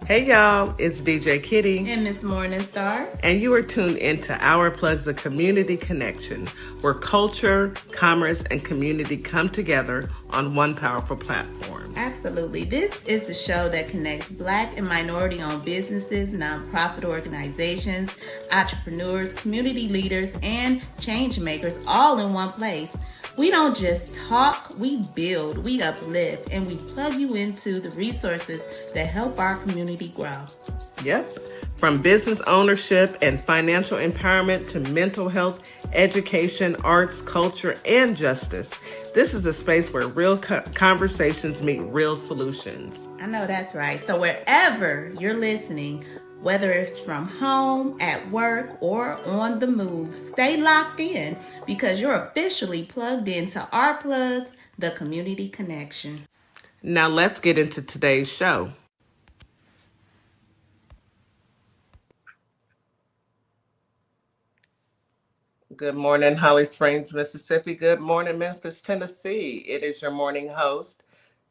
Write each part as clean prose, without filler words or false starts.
Hey y'all, it's DJ Kitty. And Miss Morningstar. And you are tuned into Our Plugs, a community connection where culture, commerce, and community come together on one powerful platform. Absolutely. This is a show that connects Black and minority-owned businesses, nonprofit organizations, entrepreneurs, community leaders, and change makers all in one place. We don't just talk, we build, we uplift, and we plug you into the resources that help our community grow. Yep. From business ownership and financial empowerment to mental health, education, arts, culture, and justice. This is a space where real conversations meet real solutions. I know that's right. So wherever you're listening, whether it's from home, at work, or on the move, stay locked in because you're officially plugged into Our Plugs, the community connection. Now let's get into today's show. Good morning, Holly Springs, Mississippi. Good morning, Memphis, Tennessee. It is your morning host,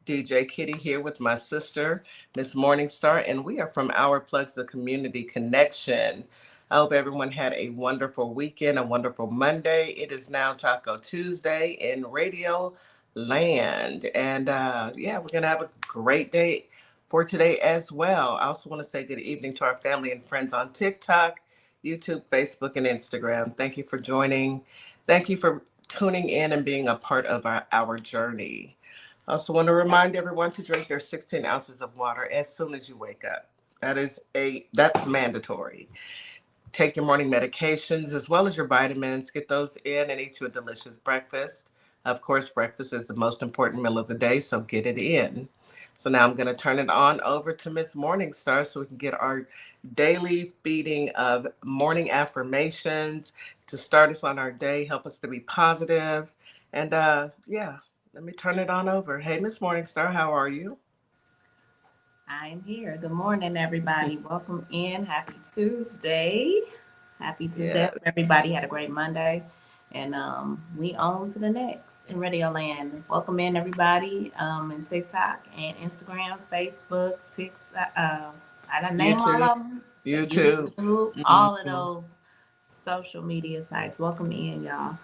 DJ Kitty, here with my sister, Miss Morningstar, and we are from Our Plugs, the Community Connection. I hope everyone had a wonderful weekend, a wonderful Monday. It is now Taco Tuesday in Radio Land. And we're going to have a great day for today as well. I also want to say good evening to our family and friends on TikTok, YouTube, Facebook, and Instagram. Thank you for joining. Thank you for tuning in and being a part of our journey. I also want to remind everyone to drink their 16 ounces of water as soon as you wake up. That's mandatory. Take your morning medications as well as your vitamins. Get those in and eat you a delicious breakfast. Of course, breakfast is the most important meal of the day, so get it in. So now I'm going to turn it on over to Miss Morningstar so we can get our daily feeding of morning affirmations to start us on our day, help us to be positive. And let me turn it on over. Hey, Miss Morningstar, how are you? I'm here. Good morning, everybody. Welcome in. Happy Tuesday. Happy Tuesday. Yeah. Everybody had a great Monday. And we on to the next in Radio Land. Welcome in, everybody, in TikTok and Instagram, Facebook, TikTok. I done name all of them. YouTube. All of those social media sites. Welcome in, y'all.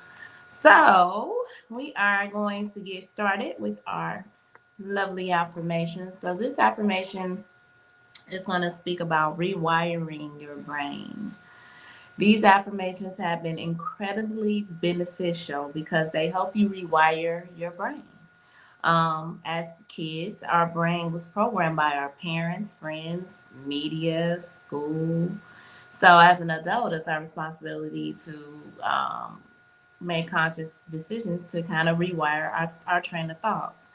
So we are going to get started with our lovely affirmation. So this affirmation is going to speak about rewiring your brain. These affirmations have been incredibly beneficial because they help you rewire your brain. As kids, our brain was programmed by our parents, friends, media, school. So as an adult, it's our responsibility to make conscious decisions to kind of rewire our train of thoughts.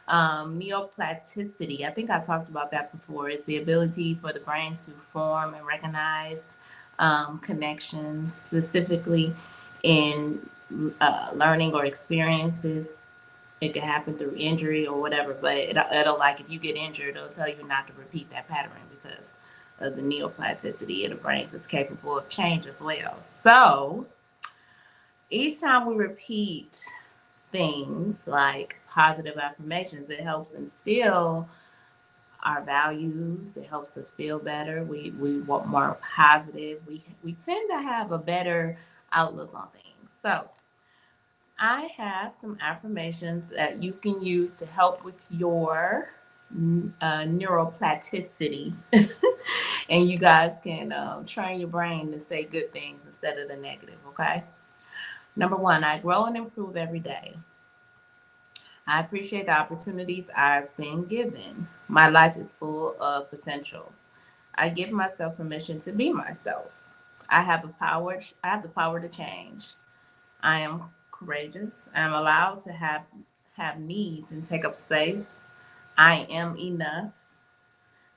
Neoplasticity, I think I talked about that before, is the ability for the brain to form and recognize connections, specifically in learning or experiences. It could happen through injury or whatever, but it'll like if you get injured, it'll tell you not to repeat that pattern because of the neoplasticity of the brain is capable of change as well. So each time we repeat things like positive affirmations, it helps instill our values. It helps us feel better. We want more positive. We tend to have a better outlook on things. So I have some affirmations that you can use to help with your neuroplasticity. And you guys can train your brain to say good things instead of the negative, okay? Number 1, I grow and improve every day. I appreciate the opportunities I've been given. My life is full of potential. I give myself permission to be myself. I have the power to change. I am courageous. I'm allowed to have needs and take up space. I am enough.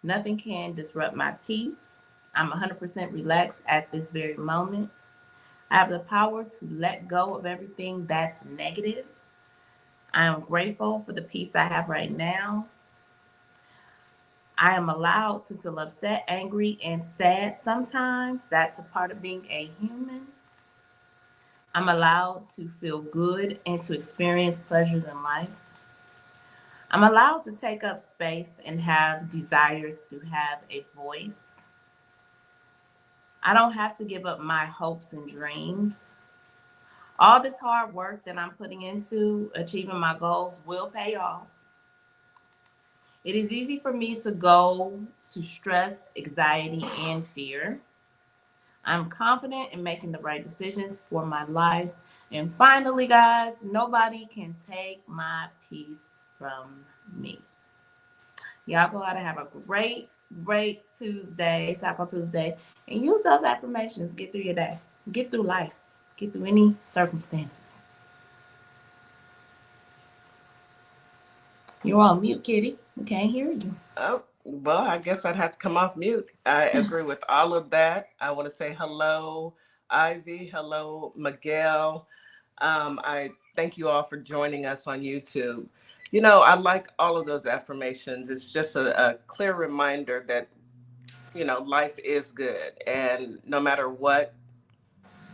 Nothing can disrupt my peace. I'm 100% relaxed at this very moment. I have the power to let go of everything that's negative. I am grateful for the peace I have right now. I am allowed to feel upset, angry, and sad sometimes. That's a part of being a human. I'm allowed to feel good and to experience pleasures in life. I'm allowed to take up space and have desires to have a voice. I don't have to give up my hopes and dreams. All this hard work that I'm putting into achieving my goals will pay off. It is easy for me to go to stress, anxiety, and fear. I'm confident in making the right decisions for my life. And finally, guys, nobody can take my peace from me. Y'all go out and have a great Tuesday, Taco Tuesday, and use those affirmations. Get through your day, get through life, get through any circumstances. You're on mute, Kitty. We can't hear you. Oh, well, I guess I'd have to come off mute. I agree with all of that. I want to say hello, Ivy. Hello, Miguel. I thank you all for joining us on YouTube. You know, I like all of those affirmations. It's just a clear reminder that, you know, life is good. And no matter what,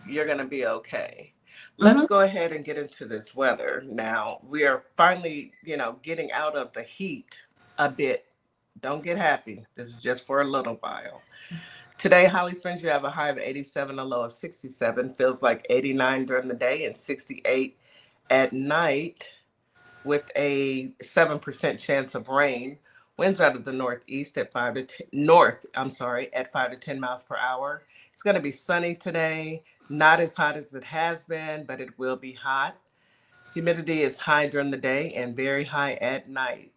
you're going to be okay. Let's Mm-hmm. go ahead and get into this weather now. We are finally, you know, getting out of the heat a bit. Don't get happy. This is just for a little while. Today, Holly Springs, you have a high of 87, a low of 67. Feels like 89 during the day and 68 at night, with a 7% chance of rain. Winds out of the northeast at 5 to 10, north, I'm sorry, at 5 to 10 miles per hour. It's going to be sunny today, not as hot as it has been, but it will be hot. Humidity is high during the day and very high at night.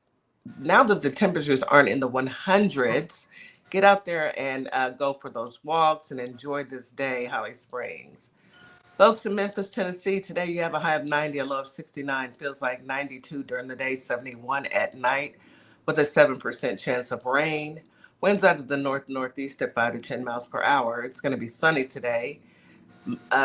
Now that the temperatures aren't in the 100s, get out there and go for those walks and enjoy this day, Holly Springs. Folks in Memphis, Tennessee, today you have a high of 90, a low of 69. Feels like 92 during the day, 71 at night, with a 7% chance of rain. Winds out of the northeast at 5 to 10 miles per hour. It's going to be sunny today.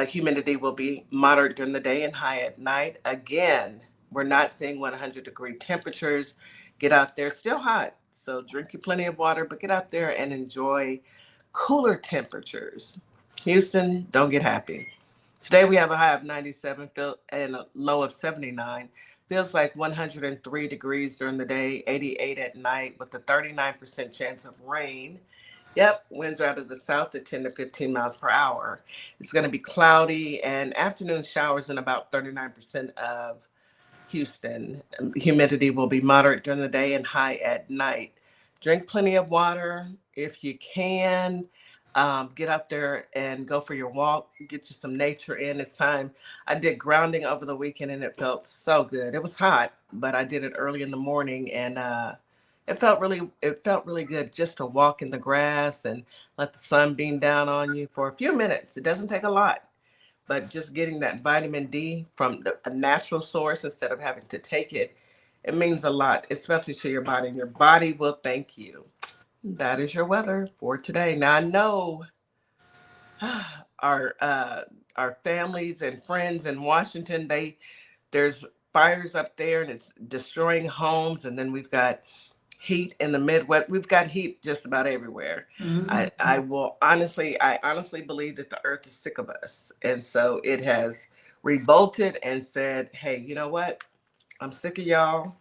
Humidity will be moderate during the day and high at night. Again, we're not seeing 100-degree temperatures. Get out there, still hot, so drink you plenty of water, but get out there and enjoy cooler temperatures. Houston, don't get happy. Today we have a high of 97 and a low of 79. Feels like 103 degrees during the day, 88 at night, with a 39% chance of rain. Yep, winds are out of the south at 10 to 15 miles per hour. It's going to be cloudy and afternoon showers in about 39% of Houston. Humidity will be moderate during the day and high at night. Drink plenty of water if you can. Get out there and go for your walk. Get you some nature in. It's time. I did grounding over the weekend and it felt so good. It was hot, but I did it early in the morning and it felt really good just to walk in the grass and let the sun beam down on you for a few minutes. It doesn't take a lot, but just getting that vitamin D from a natural source instead of having to take it, it means a lot, especially to your body, and your body will thank you. That is your weather for today. Now I know our our families and friends in Washington, there's fires up there and it's destroying homes, and then we've got heat in the Midwest. We've got heat just about everywhere. Mm-hmm. I honestly believe that the earth is sick of us. And so it has revolted and said, hey, you know what? I'm sick of y'all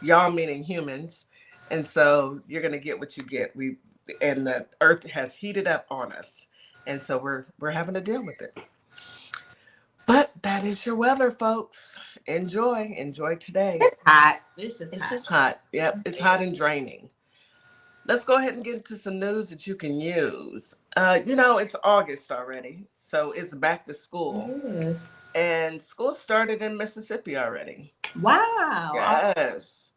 meaning humans. And so you're going to get what you get. And the earth has heated up on us. And so we're having to deal with it. But that is your weather, folks. Enjoy today. It's hot. It's just It's hot. just hot. Yep, it's hot and draining. Let's go ahead and get into some news that you can use. You know, it's August already, so it's back to school. Yes. And school started in Mississippi already. Wow. Yes.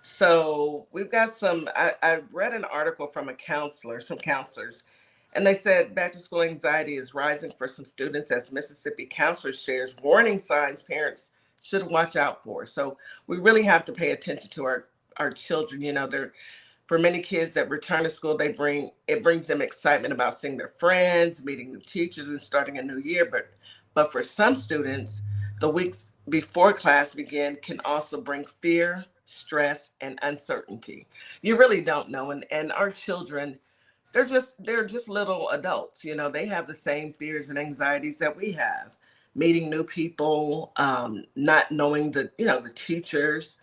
So we've got I read an article from some counselors, and they said back to school anxiety is rising for some students as Mississippi counselors shares warning signs parents should watch out for. So we really have to pay attention to our children. You know, they're for many kids that return to school, it brings them excitement about seeing their friends, meeting new teachers, and starting a new year. But for some students, the weeks before class begin can also bring fear, stress, and uncertainty. You really don't know, and our children, they're just little adults. You know, they have the same fears and anxieties that we have. Meeting new people, not knowing the teachers,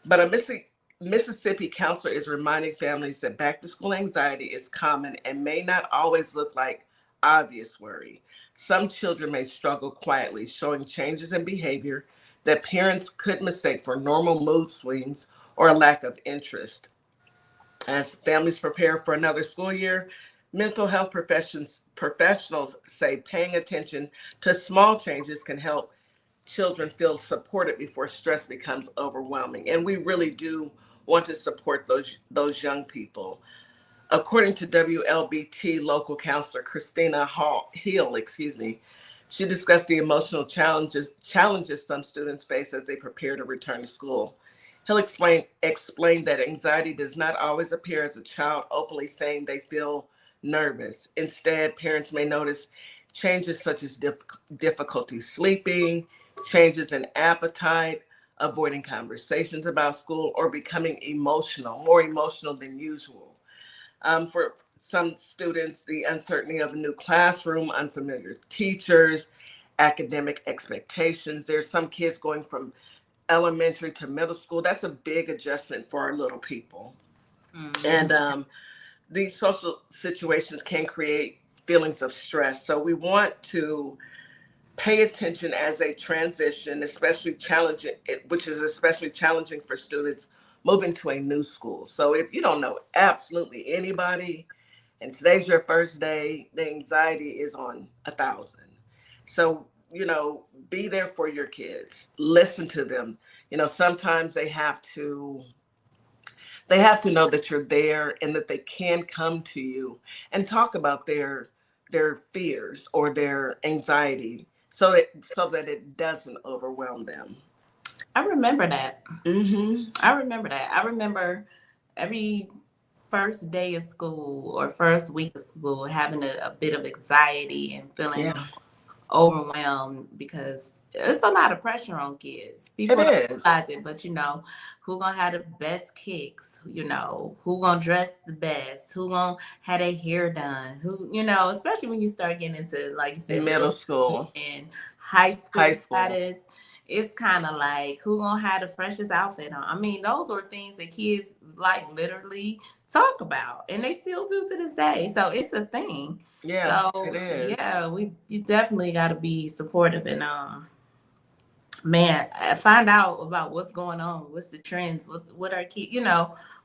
But a Mississippi counselor is reminding families that back to school anxiety is common and may not always look like obvious worry. Some children may struggle quietly, showing changes in behavior that parents could mistake for normal mood swings or a lack of interest. As families prepare for another school year, mental health professionals say paying attention to small changes can help children feel supported before stress becomes overwhelming. And we really do want to support those young people. According to WLBT local counselor Christina Hill, she discussed the emotional challenges some students face as they prepare to return to school. Hill explained that anxiety does not always appear as a child openly saying they feel nervous. Instead, parents may notice changes such as difficulty sleeping, changes in appetite, avoiding conversations about school, or becoming more emotional than usual. For some students, the uncertainty of a new classroom, unfamiliar teachers, academic expectations. There's some kids going from elementary to middle school. That's a big adjustment for our little people. And these social situations can create feelings of stress. So we want to pay attention as they transition, especially challenging, which is especially challenging for students moving to a new school. So if you don't know absolutely anybody and today's your first day, the anxiety is on 1,000. So, be there for your kids, listen to them. Sometimes they have to know that you're there and that they can come to you and talk about their fears or their anxiety so that it doesn't overwhelm them. I remember that. Mm-hmm. I remember that. I remember every first day of school or first week of school having a bit of anxiety and feeling Yeah, overwhelmed because it's a lot of pressure on kids. it People don't is. realize it, but who gonna have the best kicks? Who gonna dress the best? Who gonna have their hair done? Especially when you start getting into, like you said, middle Middle school school, and high high school school. status. It's kind of like who gonna have the freshest outfit on. I mean, those are things that kids like literally talk about, and they still do to this day. So it's a thing. Yeah, it So is. yeah, you definitely got to be supportive and man, find out about what's going on, what's the trends, what are kids,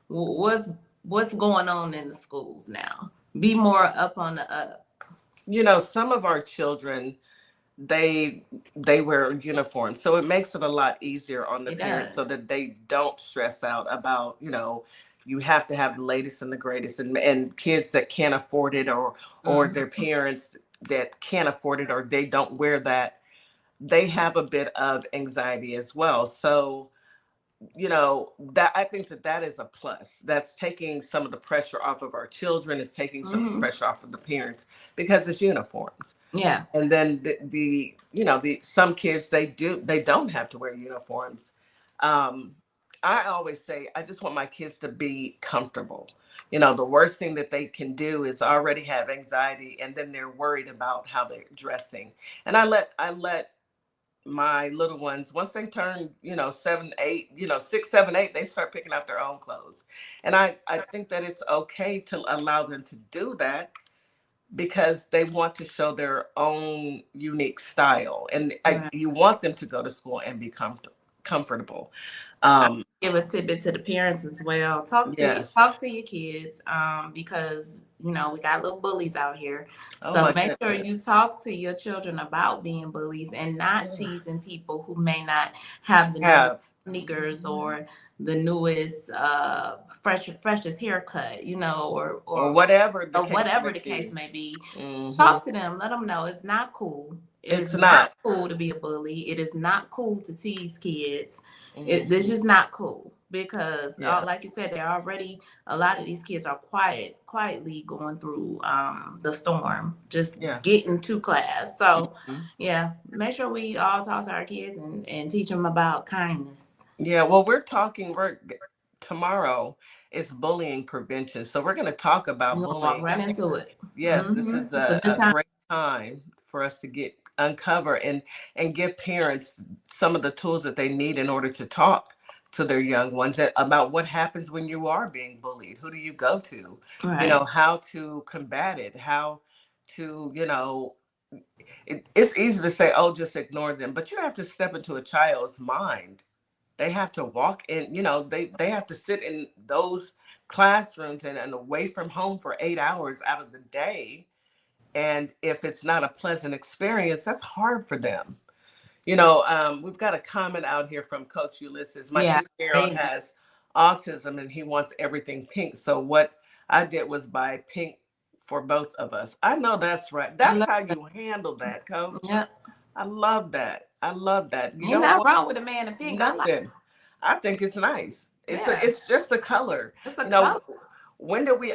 what's going on in the schools now. Be more up on the up. Some of our children, they wear uniforms, so it makes it a lot easier on the It parents does. so that they don't stress out about, you have to have the latest and the greatest, and kids that can't afford it, or Mhm. their parents that can't afford it, or they don't wear that, they have a bit of anxiety as well. So that I think that is a plus. That's taking some of the pressure off of our children. It's taking some of the Mhm. pressure off of the parents because it's uniforms. Yeah. And then the some kids, they don't have to wear uniforms. um I always say I just want my kids to be comfortable. The worst thing that they can do is already have anxiety, and then they're worried about how they're dressing. And I let my little ones, once they turn 7 8, 6 7 8, they start picking out their own clothes. And I think that it's okay to allow them to do that because they want to show their own unique style, and Right. you want them to go to school and be comfortable. I um give a tidbit to the parents as well. Talk to yes. talk to your kids, because we got little bullies out here. Oh So my make sure goodness. you talk to your children about being bullies and not Yeah. teasing people who may not have the newest Have. sneakers or the newest freshest haircut, or Or or whatever the or case whatever may the case be. may be. Hmm. Talk to them. Let them know it's not cool. It is It's not not. cool to be a bully. It is not cool to tease kids. This Hmm. just not cool because, Yeah. like you said, they're already a lot of these kids are quietly going through the storm, just Yeah. getting to class. So, Mhm. yeah, make sure we all talk to our kids and teach them about kindness. Yeah, well, we're tomorrow is bullying prevention. So we're going to talk about We're gonna walk bullying. I right think, into it. yes, this is It's a good a time. great time for us to get uncover and give parents some of the tools that they need in order to talk to their young ones about what happens when you are being bullied. Who do you go to? You Right. know, how to combat it, how to, it's easy to say, oh, just ignore them, but you have to step into a child's mind. They have to walk in, they have to sit in those classrooms and away from home for 8 hours out of the day. And if it's not a pleasant experience, that's hard for them. We've got a comment out here from Coach Ulysses. My Yeah. 6-year-old Right. has autism and he wants everything pink. So what I did was buy pink for both of us. I know that's right. I That's love how that. you handle that, Coach. Yeah. I love that. I love that. You Ain't don't nothing want wrong with a man in pink. I like. nothing. I think it's nice. Yeah. It's just a color. It's a You color. know, when do we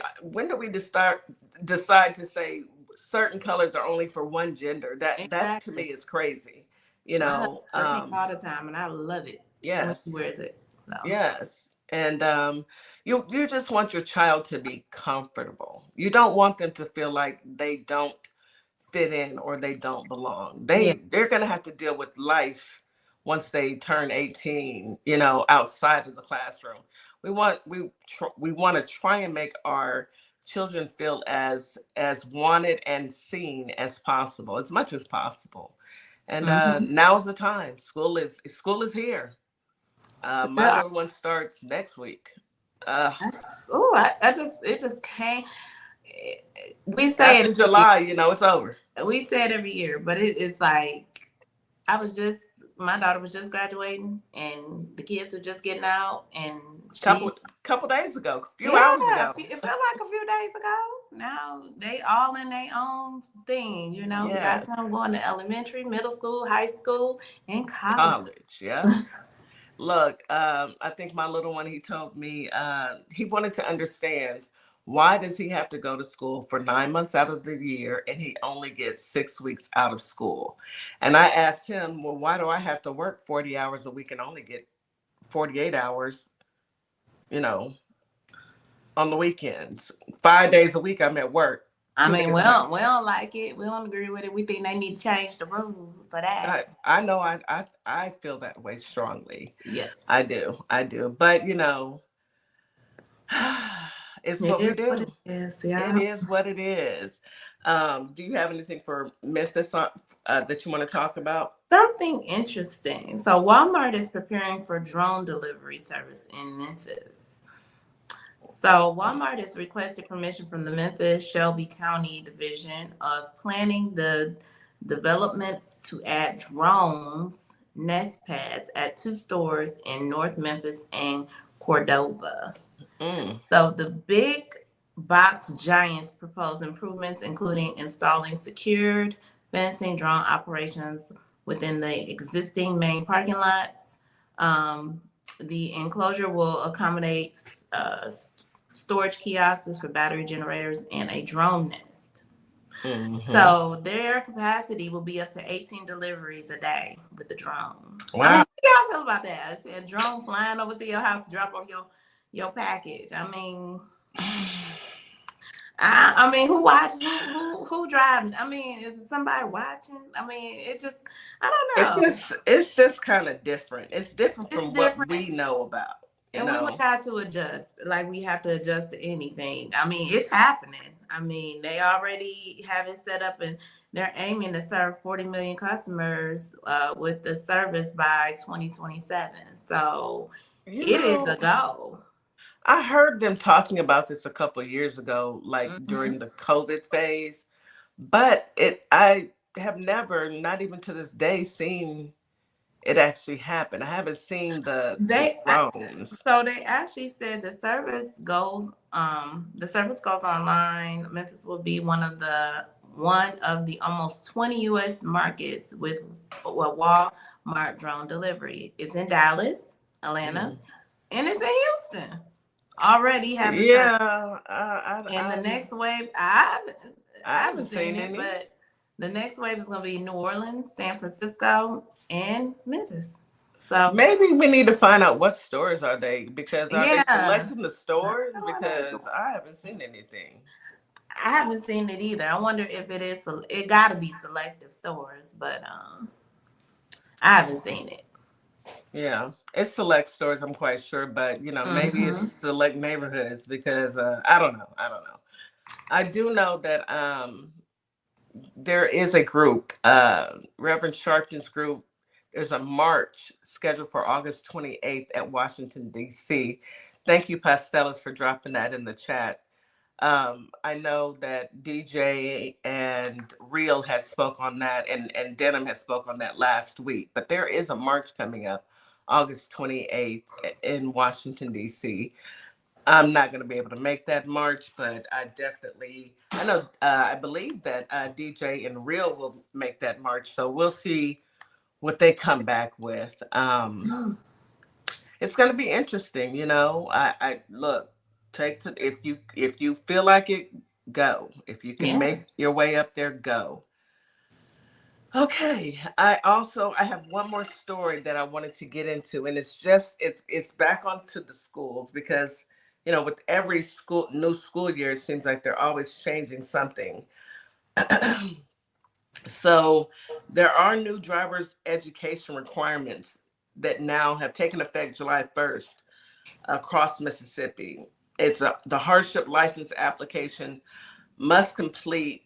decide to say certain colors are only for one gender? That to me Exactly. is crazy. My husband wear pink all the time, and I love it when he Yes. wears it. So. Yes. And you just want your child to be comfortable. You don't want them to feel like they don't fit in or they don't belong. Yeah. They're going to have to deal with life once they turn 18, outside of the classroom. We want to try and make our children feel as wanted and seen as possible, as much as possible. And Mm-hmm. now's the time. School is here. For My real. little one starts next week. Uh, Oh, I just it just came. We say it After every July, it's over. year. We say it every year, but it's like I was just my daughter was just graduating, and the kids were just getting out, and she. Couple days ago, a few hours Yeah, ago. it felt like a few days ago. Now they all in their own thing, We got Yes, some going to elementary, middle school, high school, and college. college. Yep. Look, I think my little one, he told me he wanted to understand, why does he have to go to school for 9 months out of the year and he only gets 6 weeks out of school? And I asked him, well, why do I have to work 40 hours a week and only get 48 hours, you know, on the weekends? 5 days a week I'm at work. I Two mean, days I'm at we don't like it. We don't agree with it. We think they need to change the rules for that. I know I feel that way strongly. Yes, I do. But it's it what we is what it do. is. It Yeah. is what it is. Do you have anything for Memphis that you want to talk about? Something interesting. So Walmart is preparing for drone delivery service in Memphis. So Walmart has requested permission from the Memphis Shelby County Division of Planning the development to add drones nest pads at two stores in North Memphis and Cordova. Mm, So the big box giants propose improvements, including installing secured fencing drone operations within the existing main parking lots. Um, the enclosure will accommodate storage kiosks for battery generators and a drone nest. hmm. So their capacity will be up to 18 deliveries a day with the drone. I mean, Wow. how y'all feel about that? I said drone flying over to your house to drop off your package. I mean, I mean, who watch? Who driving? I mean, is somebody watching? I mean, it just I don't know. It's just kind of different. It's different It's from what different, we know about, you and we would know. have to adjust. Like we have to adjust to anything. I mean, it's happening. I mean, they already have it set up, and they're aiming to serve 40 million customers with the service by 2027. So You it is a know, goal. I heard them talking about this a couple years ago, like Hmm. during the COVID phase, but I have never, not even to this day, seen it actually happen. I haven't seen the They drones. So they actually said the service goes online. Memphis will be one of the almost 20 US markets with Walmart drone delivery. It's in Dallas, Atlanta, Mm. and it's in Houston. Already having service. Yeah, And the next wave, I I haven't haven't seen seen it, any. but the next wave is gonna be New Orleans, San Francisco, and Memphis. So Maybe we need to find out what stores are they, because are they yeah. selecting the stores? Because I haven't seen anything. I haven't seen it either. I wonder if it is. It got to be selective stores, but I haven't seen it. Yeah, it's select stores, I'm quite sure, but maybe it's Mm-hmm. select neighborhoods because I don't know. I don't know. I do know that there is a group, Reverend Sharpton's group. There's a march scheduled for August 28th at Washington, D.C. Thank you, Pastelas, for dropping that in the chat. I know that DJ and Real had spoke on that, and Denim had spoke on that last week. But there is a march coming up August 28th in Washington, D.C. I'm not going to be able to make that march, but I know, I believe that DJ and Real will make that march. So we'll see what they come back with. It's going to be interesting. I look, if you feel like it, go. If you can Yeah. make your way up there, go. Okay. I have one more story that I wanted to get into, and it's back onto the schools because with every new school year, it seems like they're always changing something. So there are new driver's education requirements that now have taken effect July 1st across Mississippi. The hardship license application must complete.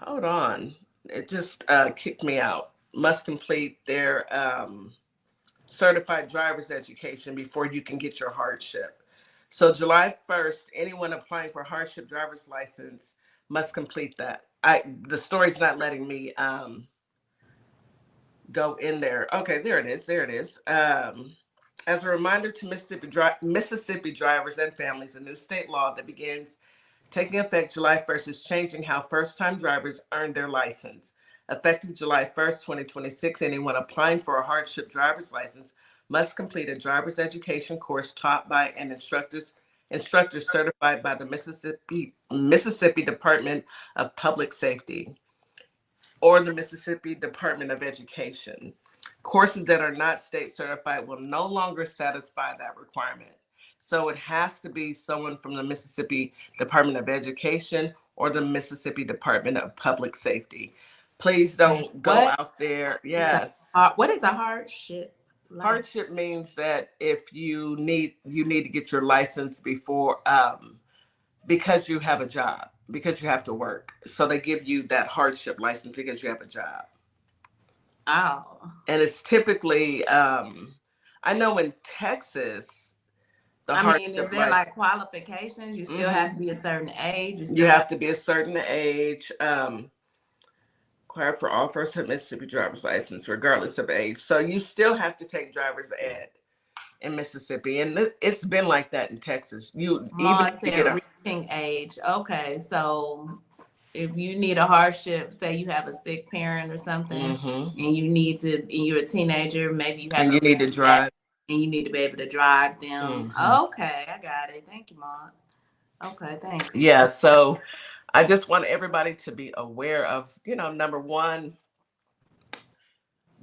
Hold on, it just kicked me out. Must complete their certified driver's education before you can get your hardship. So July 1st, anyone applying for hardship driver's license must complete that. The story's not letting me go in there. Okay, there it is. There it is. As a reminder to Mississippi drivers and families, a new state law that begins taking effect July 1st is changing how first-time drivers earn their license. Effective July 1st, 2026, anyone applying for a hardship driver's license must complete a driver's education course taught by an instructor certified by the Mississippi Department of Public Safety or the Mississippi Department of Education. Courses that are not state certified will no longer satisfy that requirement. So it has to be someone from the Mississippi Department of Education or the Mississippi Department of Public Safety. Please don't go What out there. is a Yes. what is a hardship license? Hardship means that if you need to get your license before because you have a job, because you have to work. So they give you that hardship license because you have a job. Oh. And it's typically I know in Texas the I mean, is hardship there like license. qualifications? You still have to Hmm. be a certain age. You You still have have to be a certain age, required for all first Mississippi driver's license, regardless of age. So you still have to take driver's ed in Mississippi, and it's been like that in Texas. You even Maud if you get said a reaching age. Okay, so if you need a hardship, say you have a sick parent or something, hmm and and you're a teenager, maybe you and you haven't need to reached that, drive. and you need to be able to drive them. Hmm. Okay, I got it. Thank you, Maud. Okay, thanks. Yeah, so I just want everybody to be aware of, number one,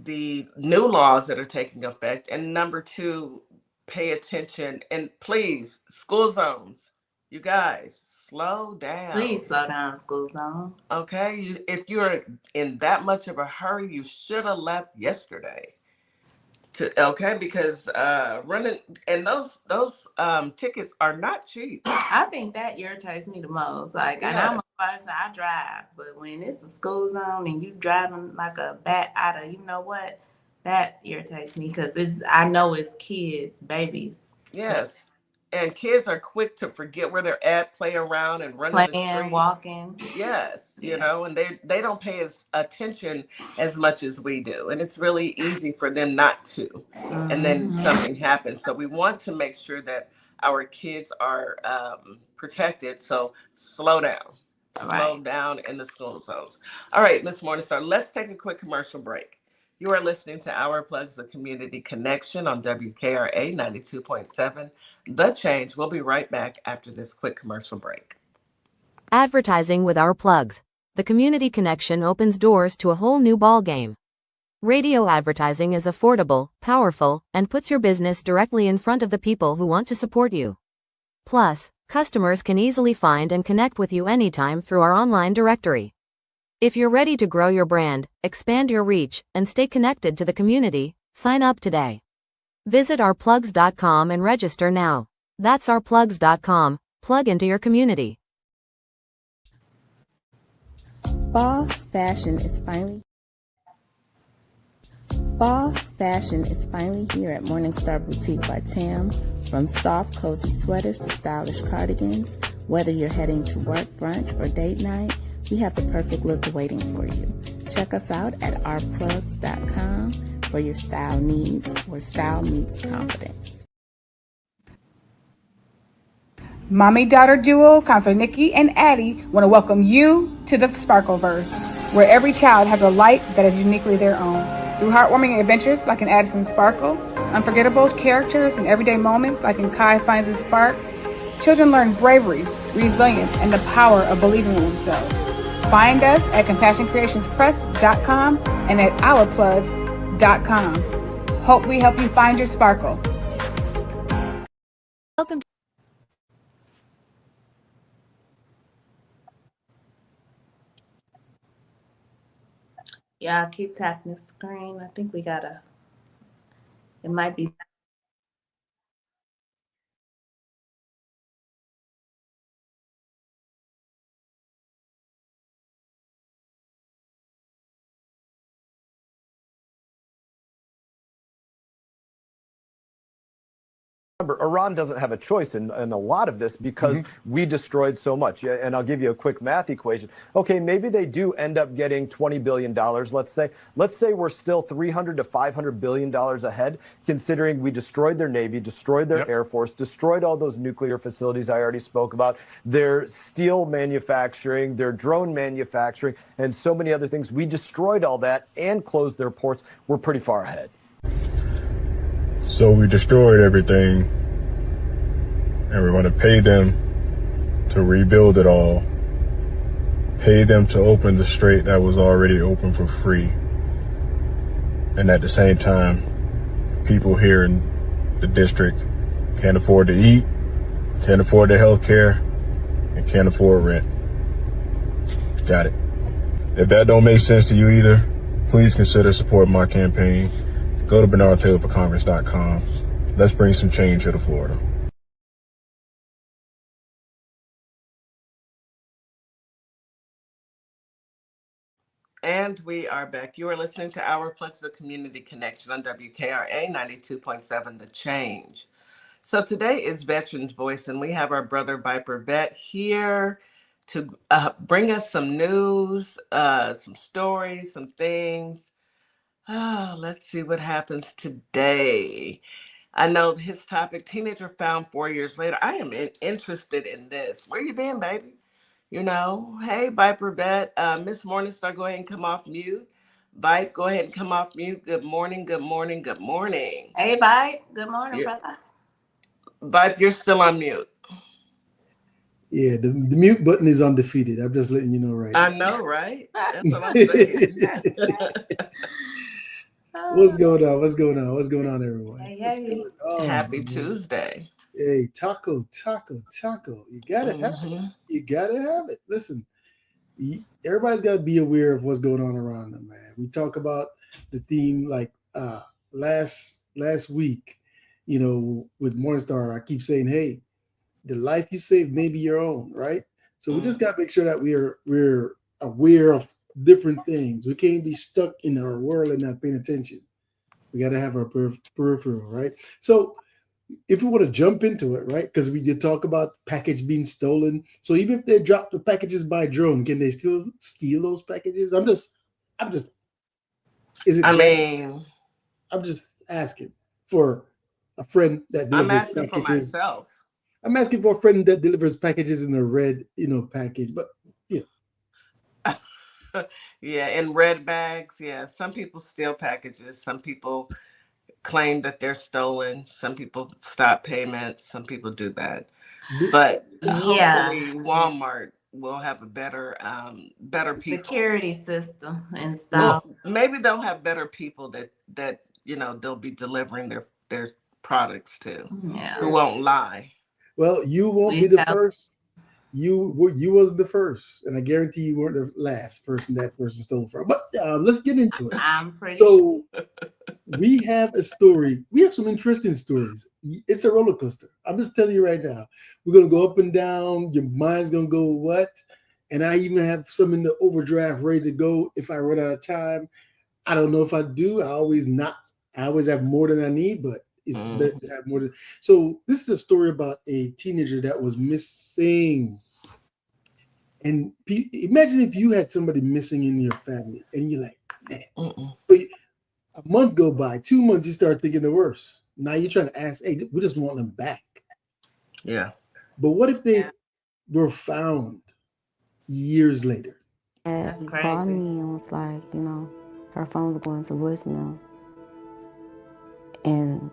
the new laws that are taking effect, and number two, pay attention. And please, school zones, you guys, slow down. Please slow down, school zone. Okay, if you're in that much of a hurry, you should have left yesterday. Okay, because running and those tickets are not cheap. I think that irritates me the most. Like, and I'm Yes, a person, I drive, but when it's a school zone and you driving like a bat out of, you know what, that irritates me because I know it's kids, babies, but yes. And kids are quick to forget where they're at, play around, and run in the playing, street. walking, Yes, yeah. and they don't pay as attention as much as we do, and it's really easy for them not to. And then Hmm. something happens. So we want to make sure that our kids are protected. So All slow right. down in the school zones. All right, Miss Morningstar, let's take a quick commercial break. You are listening to Our Plugs, the Community Connection on WKRA 92.7. The Change. We'll be right back after this quick commercial break. Advertising with our plugs. The community connection opens doors to a whole new ballgame. Radio advertising is affordable, powerful, and puts your business directly in front of the people who want to support you. Plus, customers can easily find and connect with you anytime through our online directory. If you're ready to grow your brand, expand your reach, and stay connected to the community, sign up today. Visit ourplugs.com and register now. That's ourplugs.com. Plug into your community. Boss Fashion is finally here at Morningstar Boutique by Tam. From soft, cozy sweaters to stylish cardigans, whether you're heading to work, brunch, or date night, we have the perfect look waiting for you. Check us out at ourplugs.com for your style needs, where style meets confidence. Mommy-daughter duo, Counselor Nikki and Addie, want to welcome you to the Sparkleverse, where every child has a light that is uniquely their own. Through heartwarming adventures like in Addison's Sparkle, unforgettable characters and everyday moments like in Kai Finds His Spark, children learn bravery, resilience, and the power of believing in themselves. Find us at CompassionCreationsPress.com and at OurPlugs.com. Hope we help you find your sparkle. Welcome. Yeah, keep tapping the screen. I think it might be. Remember, Iran doesn't have a choice in a lot of this because we destroyed so much. Yeah, and I'll give you a quick math equation. Okay, maybe they do end up getting $20 billion, let's say. Let's say we're still $300 to $500 billion ahead, considering we destroyed their Navy, destroyed their Air Force, destroyed all those nuclear facilities I already spoke about, their steel manufacturing, their drone manufacturing, and so many other things. We destroyed all that and closed their ports. We're pretty far ahead. So we destroyed everything, and we're going to pay them to rebuild it all, pay them to open the strait that was already open for free. And at the same time, people here in the district can't afford to eat, can't afford their health care, and can't afford rent. Got it. If that don't make sense to you either, please consider supporting my campaign. Go to BernardTaylorForCongress.com. Let's bring some change here to Florida. And we are back. You are listening to Our Plugs, the Community Connection on WKRA 92.7 The Change. So today is Veterans Voice, and we have our brother Viper Vet here to bring us some news, some stories, some things. Oh, let's see what happens today. I know his topic, teenager found 4 years later. I am interested in this. Where you been, baby? You know, hey, Viper Vet. Miss Morningstar, go ahead and come off mute. Vipe, go ahead and come off mute. Good morning, good morning, good morning. Hey, bye. Good morning, You're, brother. Vipe, you're still on mute. Yeah, the mute button is undefeated. I'm just letting you know right I now. know, right? That's what I'm saying. What's going on? What's going on? What's going on, everyone? Hey, What's hey. going on? Happy Tuesday. Hey, taco. You gotta have it. You gotta have it. Listen, everybody's got to be aware of what's going on around them, man. We talk about the theme like last week, you know, with Morningstar. I keep saying, hey, the life you save may be your own, right? So we just got to make sure that we're aware of different things. We can't be stuck in our world and not paying attention. We got to have our peripheral, right? So if we want to jump into it, right? Because we did talk about package being stolen. So even if they drop the packages by drone, can they still steal those packages? I'm just, is it? I'm just asking for a friend that I'm delivers asking for packages. myself. I'm asking for a friend that delivers packages in a red, package. But Yeah, in red bags. Yeah, some people steal packages. Some people claim that they're stolen. Some people stop payments. Some people do that. But Yeah. hopefully Walmart will have a better people. Security system and Well, stuff. maybe they'll have better people that they'll be delivering their products to, Yeah. who won't lie. well, you won't We be the shall. first. you wasn't the first, and I guarantee you weren't the last person that person stole from. But let's get into it. I'm pretty sure. So we have a story. We have some interesting stories. It's a roller coaster. I'm just telling you right now. We're gonna go up and down. Your mind's gonna go what? And I even have some in the overdraft ready to go if I run out of time. I don't know if I do. I always have more than I need, but it's better to have more than. So this is a story about a teenager that was missing. And imagine if you had somebody missing in your family, and you're like, man. But a month go by, 2 months, you start thinking the worst. Now you're trying to ask, hey, we just want them back. Yeah. But what if they were found years later? That's He crazy. called me and was like, her phone was going to voicemail. And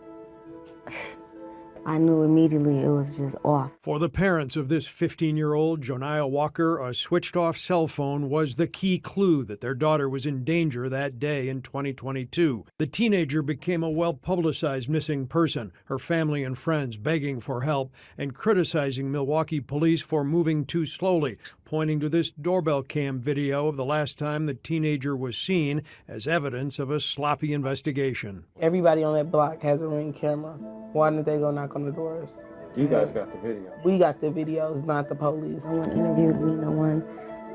I knew immediately it was just off. For the parents of this 15-year-old, Joniah Walker, a switched-off cell phone was the key clue that their daughter was in danger that day in 2022. The teenager became a well-publicized missing person, her family and friends begging for help and criticizing Milwaukee police for moving too slowly, pointing to this doorbell cam video of the last time the teenager was seen as evidence of a sloppy investigation. Everybody on that block has a Ring camera. Why didn't they go knock on the doors? You guys got the video. We got the videos, not the police. No one interviewed me. No one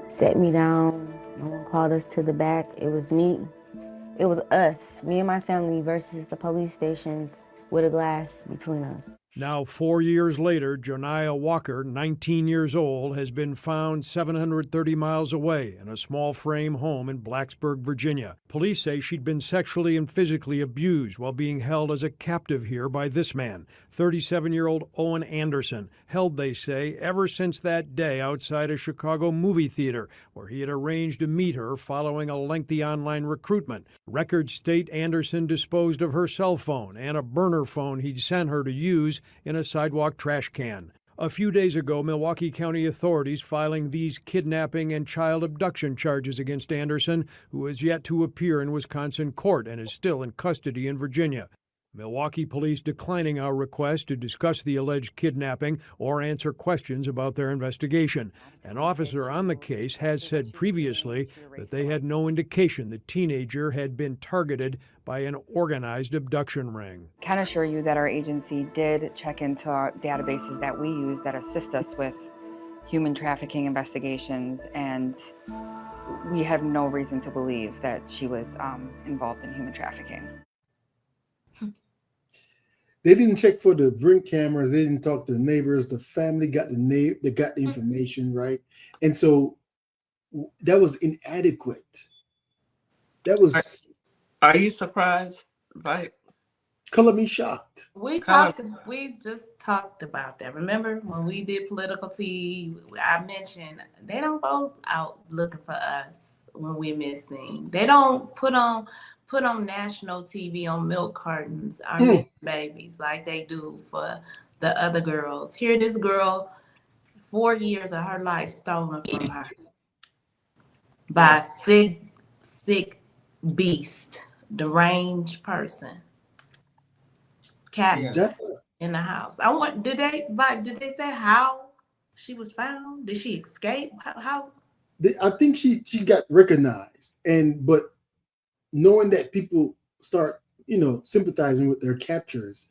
sat me down. No one called us to the back. It was me. It was us, me and my family versus the police stations with a glass between us. Now, 4 years later, Joniah Walker, 19 years old, has been found 730 miles away in a small frame home in Blacksburg, Virginia. Police say she'd been sexually and physically abused while being held as a captive here by this man, 37-year-old Owen Anderson, held, they say, ever since that day outside a Chicago movie theater where he had arranged to meet her following a lengthy online recruitment. Records state Anderson disposed of her cell phone and a burner phone he'd sent her to use in a sidewalk trash can. A few days ago, Milwaukee County authorities filing these kidnapping and child abduction charges against Anderson, who has yet to appear in Wisconsin court and is still in custody in Virginia. Milwaukee police declining our request to discuss the alleged kidnapping or answer questions about their investigation. An officer on the case has said previously that they had no indication the teenager had been targeted by an organized abduction ring. I can assure you that our agency did check into our databases that we use that assist us with human trafficking investigations, and we have no reason to believe that she was involved in human trafficking. They didn't check for the Ring cameras. They didn't talk to the neighbors. The family got they got the information, right? And so that was inadequate. That was. Are you surprised by? Color me shocked. We just talked about that. Remember when we did political tea? I mentioned they don't go out looking for us when we're missing. They don't put on national TV on milk cartons our missing babies like they do for the other girls. Here, this girl, 4 years of her life stolen from her by a sick beast, deranged person, cat in the house. Did they say how she was found? Did she escape? How? I think she got recognized, but knowing that people start, sympathizing with their captors,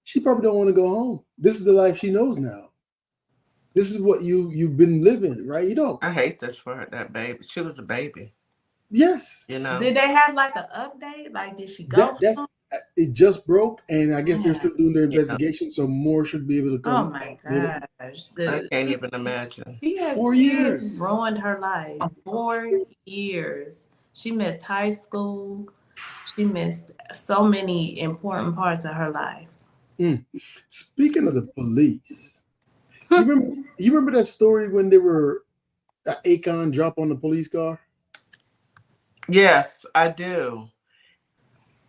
she probably don't want to go home. This is the life she knows now. This is what you've been living, right? You don't. I hate this for her, that baby. She was a baby. Yes. Did they have like an update? Like, did she go? It just broke, and I guess they're still doing their investigation, so more should be able to come. Oh my gosh. I can't even imagine. She has 4 years. Ruined her life. 4 years. She missed high school. She missed so many important parts of her life. Speaking of the police, you remember that story when they were Akon drop on the police car? Yes, I do.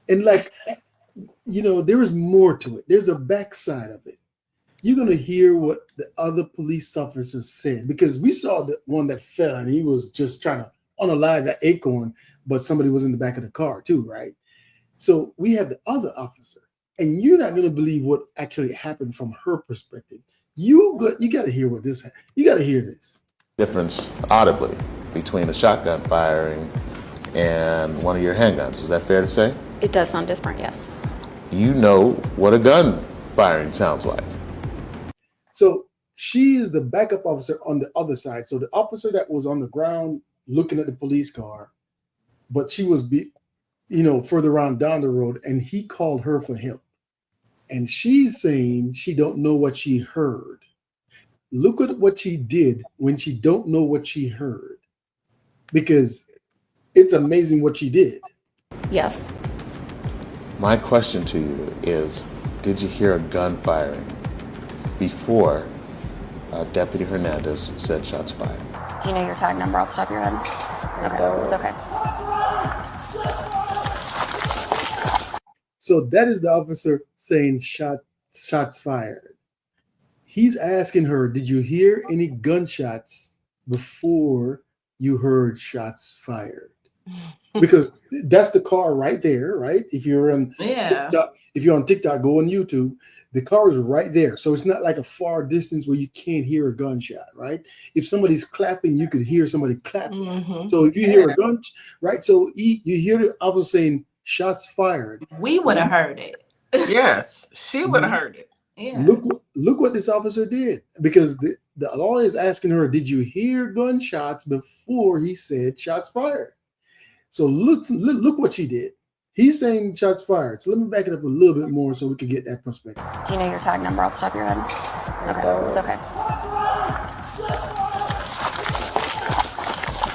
And there is more to it. There's a backside of it. You're going to hear what the other police officers said, because we saw the one that fell and he was just trying to unalive that acorn, but somebody was in the back of the car too, right? So we have the other officer, and you're not going to believe what actually happened from her perspective. You got to hear what this. You got to hear this. Difference audibly between a shotgun firing and one of your handguns. Is that fair to say? It does sound different, yes. You know what a gun firing sounds like. So she is the backup officer on the other side. So the officer that was on the ground looking at the police car, but she was further on down the road, and he called her for help. And she's saying she don't know what she heard. Look at what she did when she don't know what she heard. Because it's amazing what she did. Yes. My question to you is, did you hear a gun firing before Deputy Hernandez said shots fired? Do you know your tag number off the top of your head? Okay, it's okay. So that is the officer saying shots fired. He's asking her, did you hear any gunshots before you heard shots fired? Because that's the car right there, right? If you're on TikTok, go on YouTube. The car is right there. So it's not like a far distance where you can't hear a gunshot, right? If somebody's clapping, you could hear somebody clapping. Mm-hmm. So if you hear a gun, right? So you hear the officer saying shots fired. We would have heard it. Yes, she would have heard it. Yeah. Look what this officer did, because the lawyer is asking her, did you hear gunshots before he said shots fired? So look what she did. He's saying shots fired. So let me back it up a little bit more so we can get that perspective. Do you know your tag number off the top of your head? Okay, it's okay.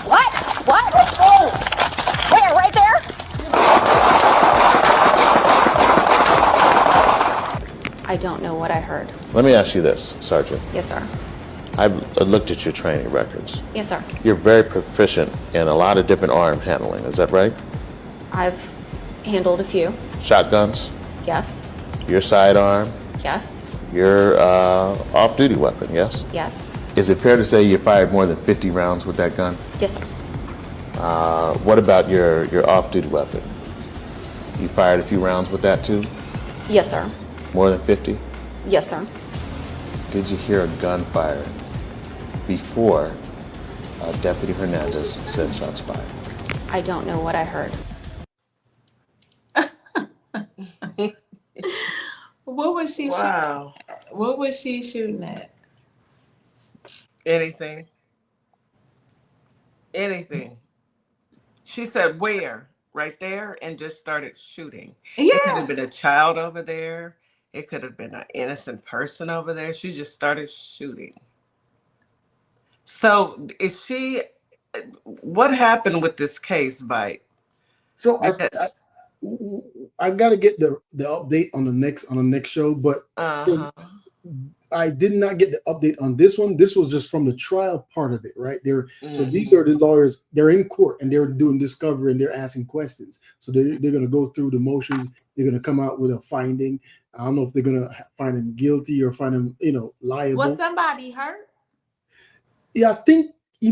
What? Oh! Where? Right there? I don't know what I heard. Let me ask you this, Sergeant. Yes, sir. I've looked at your training records. Yes, sir. You're very proficient in a lot of different arm handling. Is that right? I've handled a few. Shotguns? Yes. Your sidearm? Yes. Your off-duty weapon, yes? Yes. Is it fair to say you fired more than 50 rounds with that gun? Yes, sir. What about your off-duty weapon? You fired a few rounds with that too? Yes, sir. More than 50? Yes, sir. Did you hear a gun fired before Deputy Hernandez said shots fired? I don't know what I heard. What was she? Wow. What was she shooting at? Anything. She said where? Right there, and just started shooting. Yeah. It could have been a child over there. It could have been an innocent person over there. She just started shooting. So what happened with this case, Vite? So I got to get the update on the next show, but I did not get the update on this one. This was just from the trial part of it, right? So these are the lawyers. They're in court and they're doing discovery and they're asking questions. So they're going to go through the motions. They're going to come out with a finding. I don't know if they're going to find him guilty or find him, liable. Was somebody hurt? Yeah, I think he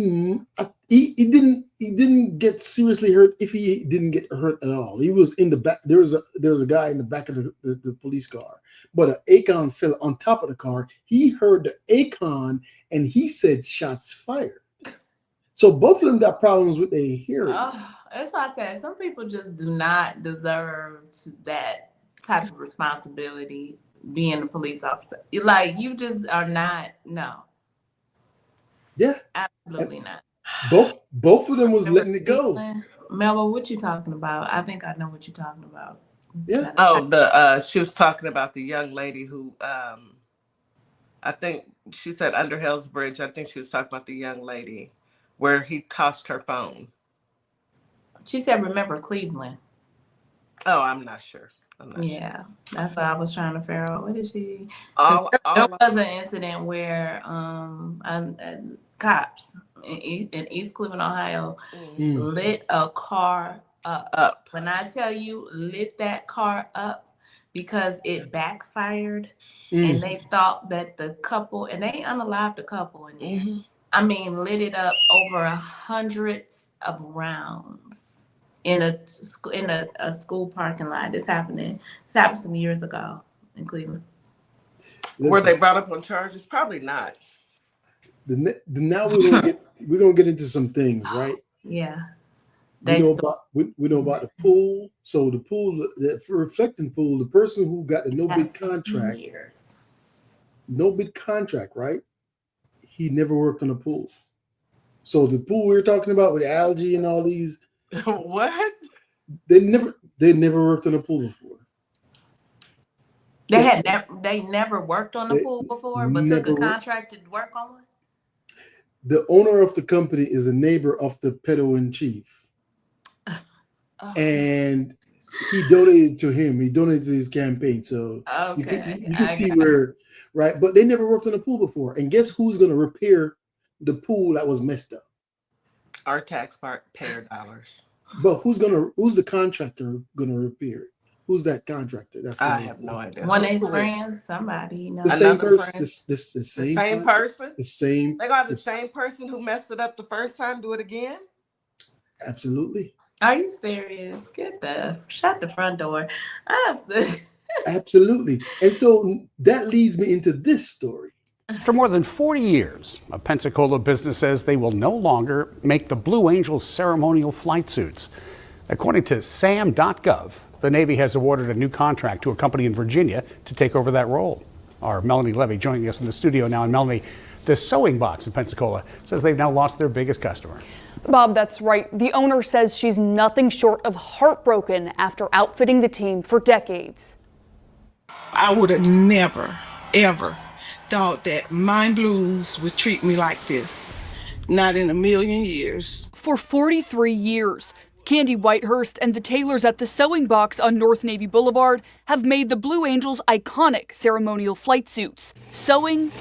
didn't get seriously hurt. If he didn't get hurt at all, he was in the back. There was a guy in the back of the police car, but an ACON fell on top of the car. He heard the ACON and he said shots fired. So both of them got problems with their hearing. That's why I said some people just do not deserve that type of responsibility. Being a police officer, like you just are not. No. Yeah, absolutely not. Both of them was letting it go. Melba, what you talking about? I think I know what you're talking about. Yeah. Oh, she was talking about the young lady who, I think she said under Hell's Bridge. I think she was talking about the young lady where he tossed her phone. She said, "Remember Cleveland." Oh, I'm not sure. Yeah, that's why I was trying to figure out what is she. There was an incident where cops in East Cleveland, Ohio, lit a car up. When I tell you, lit that car up because it backfired, and they thought that the couple, and they unalived the couple in there. I mean, lit it up over hundreds of rounds. In a school parking lot. This happened some years ago in Cleveland. Were they Listen, brought up on charges? Probably not. now we're gonna get into some things, right? Yeah. We know about the pool. So the pool, the reflecting pool, the person who got the no bid contract, right? He never worked on a pool. So the pool we were talking about with algae and all these, what? They never worked on a pool before. They never worked on the pool before, but took a never contract to work on one. The owner of the company is a neighbor of the pedo in chief, and he donated to him. He donated to his campaign, so you can see where, right? But they never worked on a pool before, and guess who's going to repair the pool that was messed up? Our taxpayer dollars. But who's the contractor gonna repair it? Who's that contractor? I have no idea. One of his friends, somebody, you know. The same person. The same person. The same. They got the same person who messed it up the first time. Do it again. Absolutely. Are you serious? Shut the front door. Absolutely. And so that leads me into this story. After more than 40 years, a Pensacola business says they will no longer make the Blue Angels ceremonial flight suits. According to SAM.gov, the Navy has awarded a new contract to a company in Virginia to take over that role. Our Melanie Levy joining us in the studio now. And Melanie, the sewing box in Pensacola says they've now lost their biggest customer. Bob, that's right. The owner says she's nothing short of heartbroken after outfitting the team for decades. I would have never, ever thought that Mind Blues would treat me like this. Not in a million years. For 43 years, Candy Whitehurst and the tailors at the sewing box on North Navy Boulevard have made the Blue Angels iconic ceremonial flight suits. Sewing,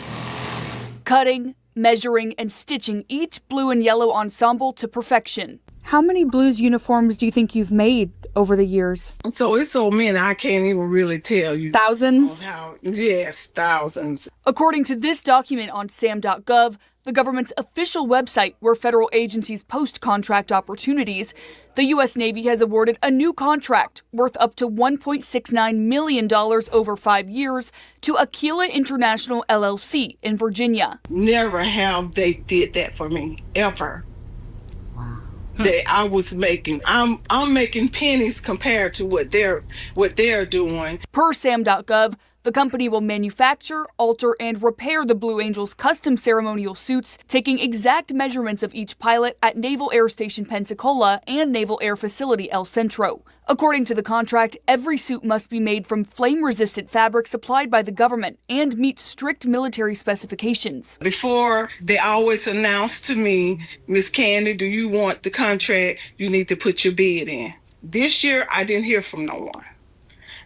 cutting, measuring, and stitching each blue and yellow ensemble to perfection. How many Blues uniforms do you think you've made over the years? So it's so many I can't even really tell you. Thousands? Yes, thousands. According to this document on SAM.gov, the government's official website where federal agencies post contract opportunities, the U.S. Navy has awarded a new contract worth up to $1.69 million over 5 years to Aquila International LLC in Virginia. Never have they did that for me, ever. That I was making. I'm making pennies compared to what they're doing. Per SAM.gov, the company will manufacture, alter, and repair the Blue Angels custom ceremonial suits, taking exact measurements of each pilot at Naval Air Station Pensacola and Naval Air Facility El Centro. According to the contract, every suit must be made from flame-resistant fabric supplied by the government and meet strict military specifications. Before, they always announced to me, Miss Candy, do you want the contract? You need to put your bid in. This year, I didn't hear from no one.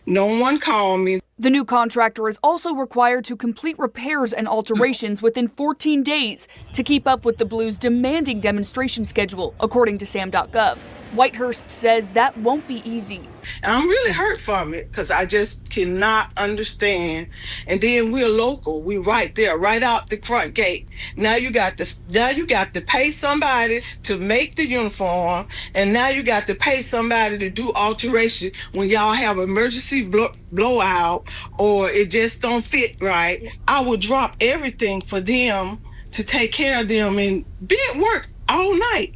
No one called me. The new contractor is also required to complete repairs and alterations within 14 days to keep up with the Blues' demanding demonstration schedule, according to SAM.gov. Whitehurst says that won't be easy. And I'm really hurt from it because I just cannot understand. And then we're local. We right there, right out the front gate. Now you got to pay somebody to make the uniform, and now you got to pay somebody to do alteration when y'all have emergency blowout or it just don't fit right. I would drop everything for them to take care of them and be at work all night,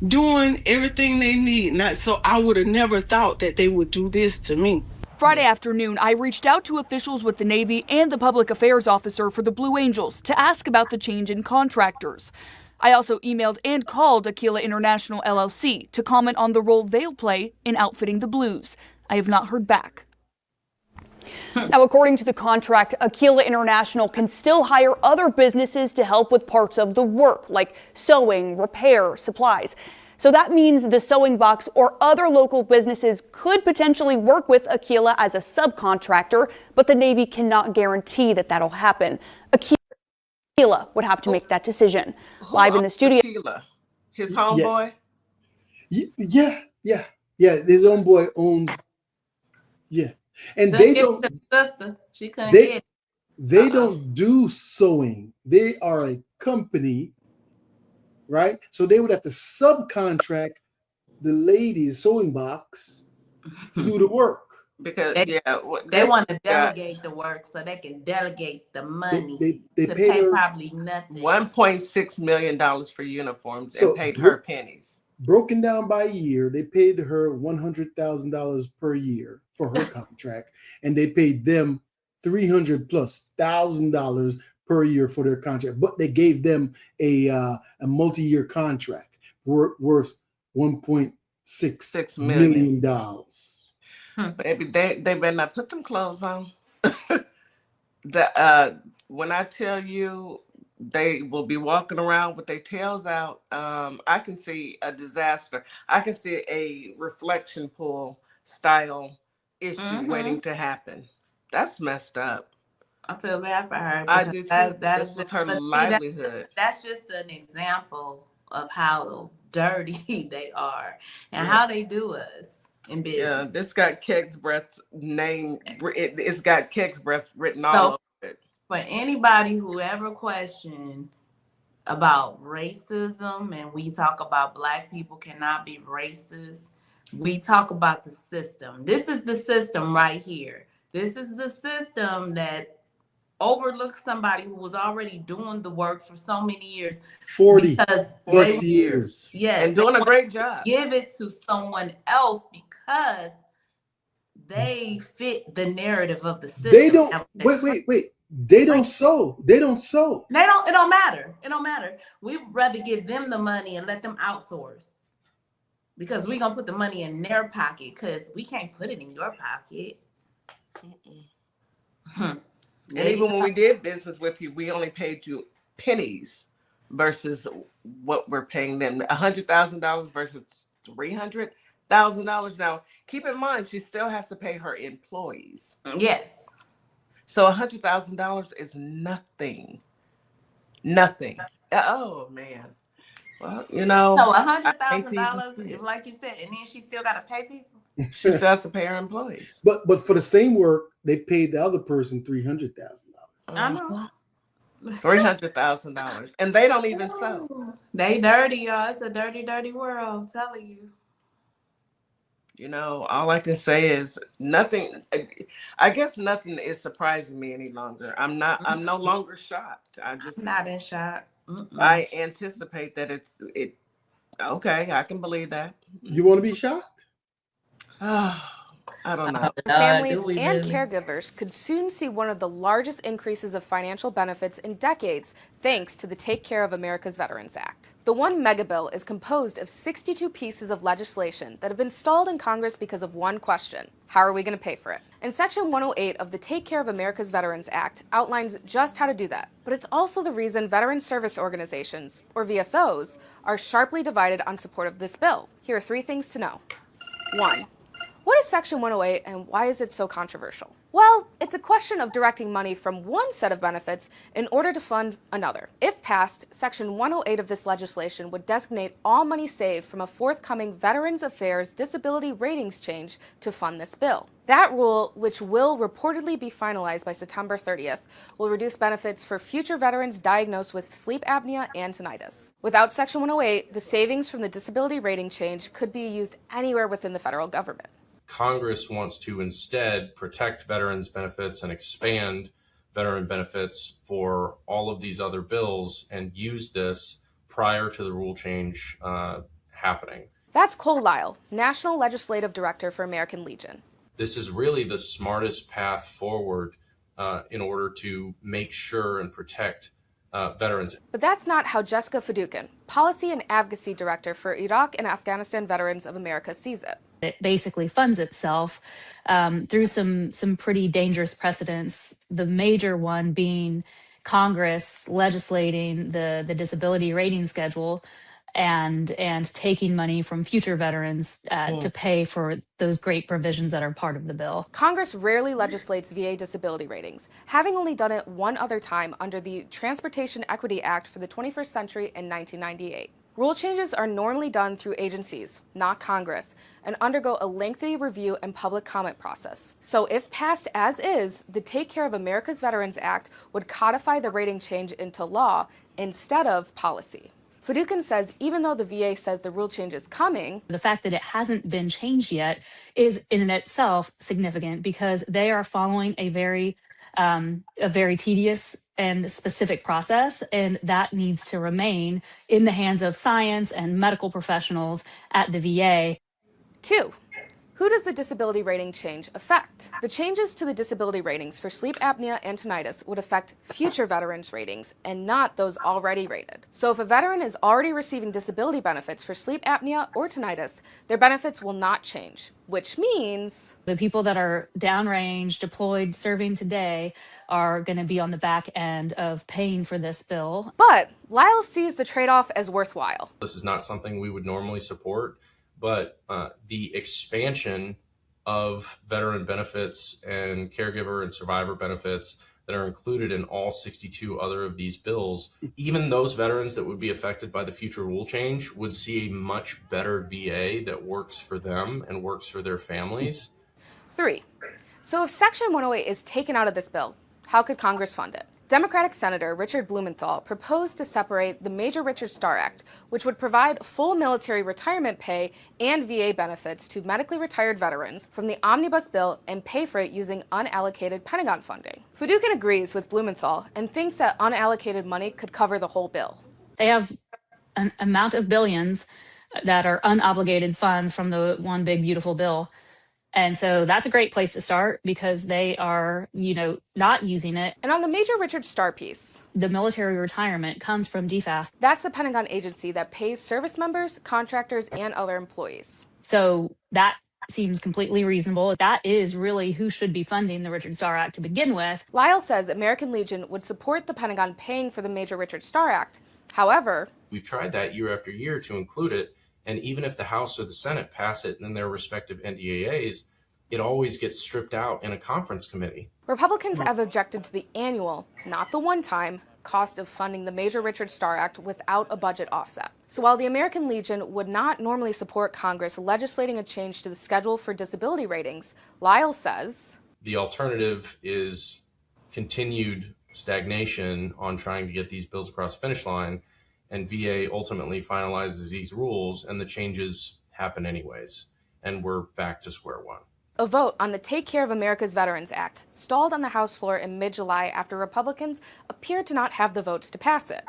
doing everything they need. So I would have never thought that they would do this to me. Friday afternoon, I reached out to officials with the Navy and the public affairs officer for the Blue Angels to ask about the change in contractors. I also emailed and called Aquila International LLC to comment on the role they'll play in outfitting the Blues. I have not heard back. Now, according to the contract, Aquila International can still hire other businesses to help with parts of the work, like sewing, repair, supplies. So that means the sewing box or other local businesses could potentially work with Aquila as a subcontractor, but the Navy cannot guarantee that that'll happen. Aquila would have to make that decision. Live in the studio. Aquila? His homeboy? Yeah. His own boy owns. Yeah. And they don't. She couldn't get it. They don't do sewing. They are a company, right? So they would have to subcontract the lady's sewing box to do the work. Because They this want to delegate the work so they can delegate the money They to paid pay her probably nothing. $1.6 million for uniforms and so paid her pennies. broken down by year. They paid her $100,000 per year for her contract, and they paid them $300,000+ per year for their contract. But they gave them a multi-year contract worth $1.6 million. Maybe they better not put them clothes on. When I tell you they will be walking around with their tails out, I can see a disaster. I can see a reflection pool style issue waiting to happen. That's messed up. I feel bad for her. I Because do too. This was her but see, livelihood. that's just an example of how dirty they are and Yeah. how they do us in business. Yeah, this got Keg's Breath's name. It's got Keg's Breath written all over it. For anybody who ever questioned about racism, and we talk about Black people cannot be racist, we talk about the system. This is the system right here. This is the system that overlooks somebody who was already doing the work for so many years. 40 years. Yes. And doing a great job. Give it to someone else because they fit the narrative of the system. They don't wait. They don't sew. They don't sew. It don't matter. It don't matter. We'd rather give them the money and let them outsource. Because we're gonna put the money in their pocket because we can't put it in your pocket. And even when we did business with you, we only paid you pennies versus what we're paying them. $100,000 versus $300,000. Now, keep in mind, she still has to pay her employees. Yes. So $100,000 is nothing. Nothing. Oh man. Well, So $100,000, like you said, and then she still got to pay people. She still has to pay her employees. But for the same work, they paid the other person $300,000. I know. $300,000, and they don't even sew. They dirty, y'all. It's a dirty, dirty world. I'm telling you. You know, all I can say is nothing. I guess nothing is surprising me any longer. I'm no longer shocked. I'm not in shock. I anticipate that it. Okay, I can believe that. You want to be shocked? I don't know. Families and caregivers could soon see one of the largest increases of financial benefits in decades thanks to the Take Care of America's Veterans Act. The one mega bill is composed of 62 pieces of legislation that have been stalled in Congress because of one question: how are we going to pay for it? And Section 108 of the Take Care of America's Veterans Act outlines just how to do that. But it's also the reason veteran service organizations, or VSOs, are sharply divided on support of this bill. Here are 3 things to know. 1. What is Section 108 and why is it so controversial? Well, it's a question of directing money from one set of benefits in order to fund another. If passed, Section 108 of this legislation would designate all money saved from a forthcoming Veterans Affairs disability ratings change to fund this bill. That rule, which will reportedly be finalized by September 30th, will reduce benefits for future veterans diagnosed with sleep apnea and tinnitus. Without Section 108, the savings from the disability rating change could be used anywhere within the federal government. Congress wants to instead protect veterans' benefits and expand veteran benefits for all of these other bills and use this prior to the rule change happening. That's Cole Lyle, National Legislative Director for American Legion. This is really the smartest path forward in order to make sure and protect veterans. But that's not how Jessica Fadukin, Policy and Advocacy Director for Iraq and Afghanistan Veterans of America, sees it. It basically funds itself through some pretty dangerous precedents. The major one being Congress legislating the disability rating schedule and taking money from future veterans to pay for those great provisions that are part of the bill. Congress rarely legislates VA disability ratings, having only done it one other time under the Transportation Equity Act for the 21st Century in 1998. Rule changes are normally done through agencies, not Congress, and undergo a lengthy review and public comment process. So if passed as is, the Take Care of America's Veterans Act would codify the rating change into law instead of policy. Fidukin says even though the VA says the rule change is coming, the fact that it hasn't been changed yet is in and itself significant because they are following a very tedious and specific process, and that needs to remain in the hands of science and medical professionals at the VA. 2. Who does the disability rating change affect? The changes to the disability ratings for sleep apnea and tinnitus would affect future veterans' ratings and not those already rated. So if a veteran is already receiving disability benefits for sleep apnea or tinnitus, their benefits will not change, which means the people that are downrange, deployed, serving today are going to be on the back end of paying for this bill. But Lyle sees the trade-off as worthwhile. This is not something we would normally support, but the expansion of veteran benefits and caregiver and survivor benefits that are included in all 62 other of these bills, even those veterans that would be affected by the future rule change would see a much better VA that works for them and works for their families. 3. So if Section 108 is taken out of this bill, how could Congress fund it? Democratic Senator Richard Blumenthal proposed to separate the Major Richard Starr Act, which would provide full military retirement pay and VA benefits to medically retired veterans, from the omnibus bill and pay for it using unallocated Pentagon funding. Fidukin agrees with Blumenthal and thinks that unallocated money could cover the whole bill. They have an amount of billions that are unobligated funds from the one big beautiful bill. And so that's a great place to start because they are, not using it. And on the Major Richard Starr piece, the military retirement comes from DFAS. That's the Pentagon agency that pays service members, contractors, and other employees. So that seems completely reasonable. That is really who should be funding the Richard Starr Act to begin with. Lyle says American Legion would support the Pentagon paying for the Major Richard Starr Act. However, we've tried that year after year to include it. And even if the House or the Senate pass it in their respective NDAAs, it always gets stripped out in a conference committee. Republicans have objected to the annual, not the one-time, cost of funding the Major Richard Starr Act without a budget offset. So while the American Legion would not normally support Congress legislating a change to the schedule for disability ratings, Lyle says the alternative is continued stagnation on trying to get these bills across the finish line, and VA ultimately finalizes these rules and the changes happen anyways, and we're back to square one. A vote on the Take Care of America's Veterans Act stalled on the House floor in mid-July after Republicans appeared to not have the votes to pass it.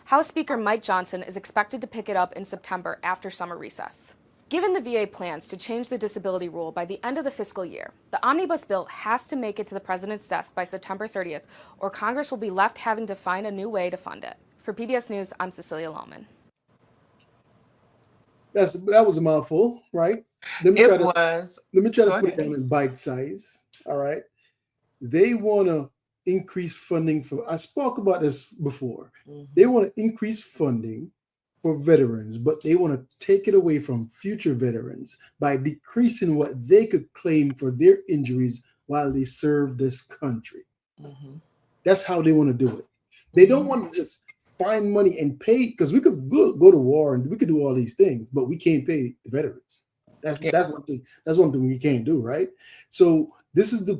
House Speaker Mike Johnson is expected to pick it up in September after summer recess. Given the VA plans to change the disability rule by the end of the fiscal year, the omnibus bill has to make it to the president's desk by September 30th, or Congress will be left having to find a new way to fund it. For PBS News, I'm Cecilia Lohman. That was a mouthful, right? Let me try to put it down in bite size. All right. They want to increase funding for, I spoke about this before. They want to increase funding for veterans, but they want to take it away from future veterans by decreasing what they could claim for their injuries while they serve this country. That's how they want to do it. They don't want to just find money and pay, because we could go to war and we could do all these things, but we can't pay the veterans. That's one thing. That's one thing we can't do, right? So this is the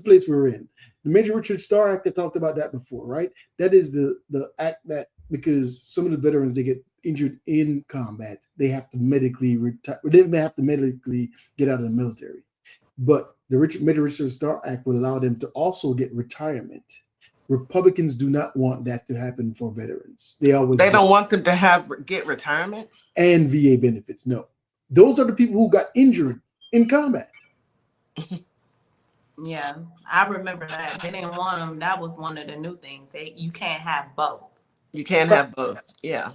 place we're in. The Major Richard Starr Act, I talked about that before, right? That is the act that, because some of the veterans, they get injured in combat, they have to medically retire. They may have to medically get out of the military. But the Major Richard Starr Act would allow them to also get retirement. Republicans do not want that to happen for veterans. They don't want them to get retirement and VA benefits. No, those are the people who got injured in combat. Yeah, I remember that. They didn't want them. That was one of the new things. You can't have both. You can't have both. Yeah,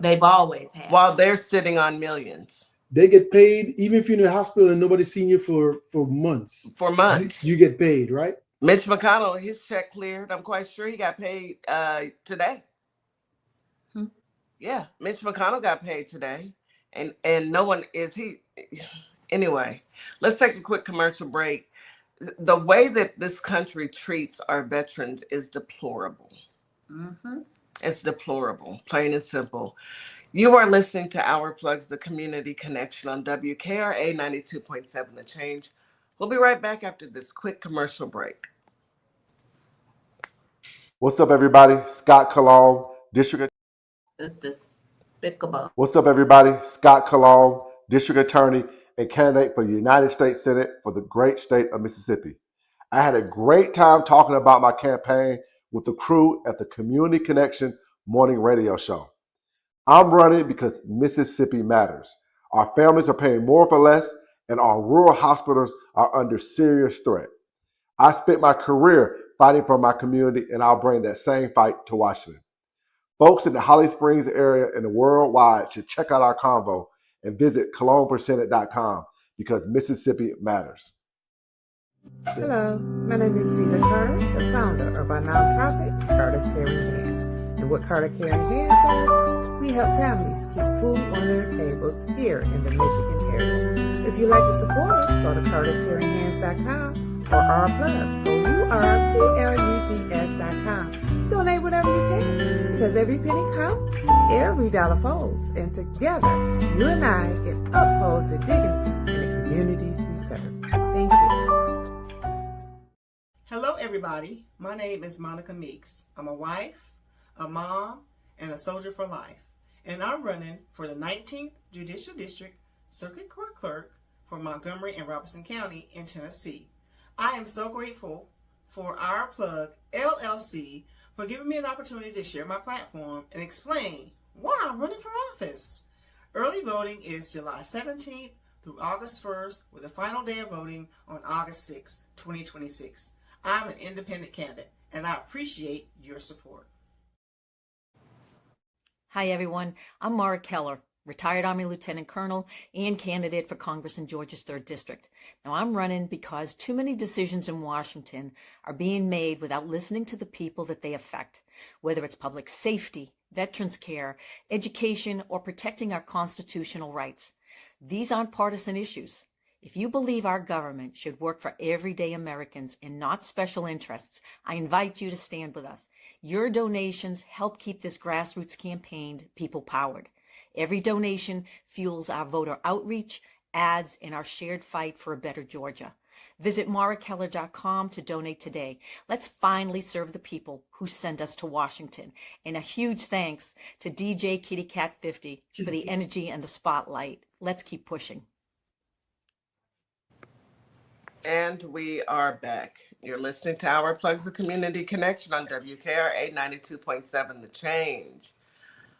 they've always had. While they're sitting on millions, they get paid even if you're in the hospital and nobody's seen you for months. For months, you get paid, right? Mitch McConnell, his check cleared. I'm quite sure he got paid today. Yeah, Mitch McConnell got paid today, and no one is he. Anyway, let's take a quick commercial break. The way that this country treats our veterans is deplorable. It's deplorable, plain and simple. You are listening to Our Plugs, the Community Connection on WKRA 92.7 The Change. We'll be right back after this quick commercial break. What's up, everybody? Scott Cologne, District. It's despicable. What's up, everybody? Scott Cologne, District Attorney and candidate for the United States Senate for the great state of Mississippi. I had a great time talking about my campaign with the crew at the Community Connection morning radio show. I'm running because Mississippi matters. Our families are paying more for less, and our rural hospitals are under serious threat. I spent my career fighting for my community, and I'll bring that same fight to Washington. Folks in the Holly Springs area and worldwide should check out our convo and visit cologneforsenate.com because Mississippi matters. Hello, my name is Zena Carter, the founder of our nonprofit, Carter's Caring Hands. And what Carter Caring Hands does, we help families keep food on their tables here in the Michigan area. If you'd like to support us, go to carterscaringhands.com or ourplugs, OURPLUGS.com. Donate whatever you can, because every penny counts, every dollar folds, and together, you and I can uphold the dignity in the communities we serve. Thank you. Hello, everybody. My name is Monica Meeks. I'm a wife, a mom, and a soldier for life. And I'm running for the 19th Judicial District Circuit Court Clerk for Montgomery and Robertson County in Tennessee. I am so grateful for Our Plug LLC for giving me an opportunity to share my platform and explain why I'm running for office. Early voting is July 17th through August 1st, with the final day of voting on August 6, 2026. I'm an independent candidate, and I appreciate your support. Hi, everyone. I'm Mara Keller, retired Army Lieutenant Colonel and candidate for Congress in Georgia's 3rd District. Now, I'm running because too many decisions in Washington are being made without listening to the people that they affect, whether it's public safety, veterans care, education, or protecting our constitutional rights. These aren't partisan issues. If you believe our government should work for everyday Americans and not special interests, I invite you to stand with us. Your donations help keep this grassroots campaign people-powered. Every donation fuels our voter outreach, ads, and our shared fight for a better Georgia. Visit marakeller.com to donate today. Let's finally serve the people who send us to Washington. And a huge thanks to DJ Kitty Cat 50 for the energy and the spotlight. Let's keep pushing. And we are back. You're listening to Our Plugs of Community Connection on WKRA 92.7 The Change.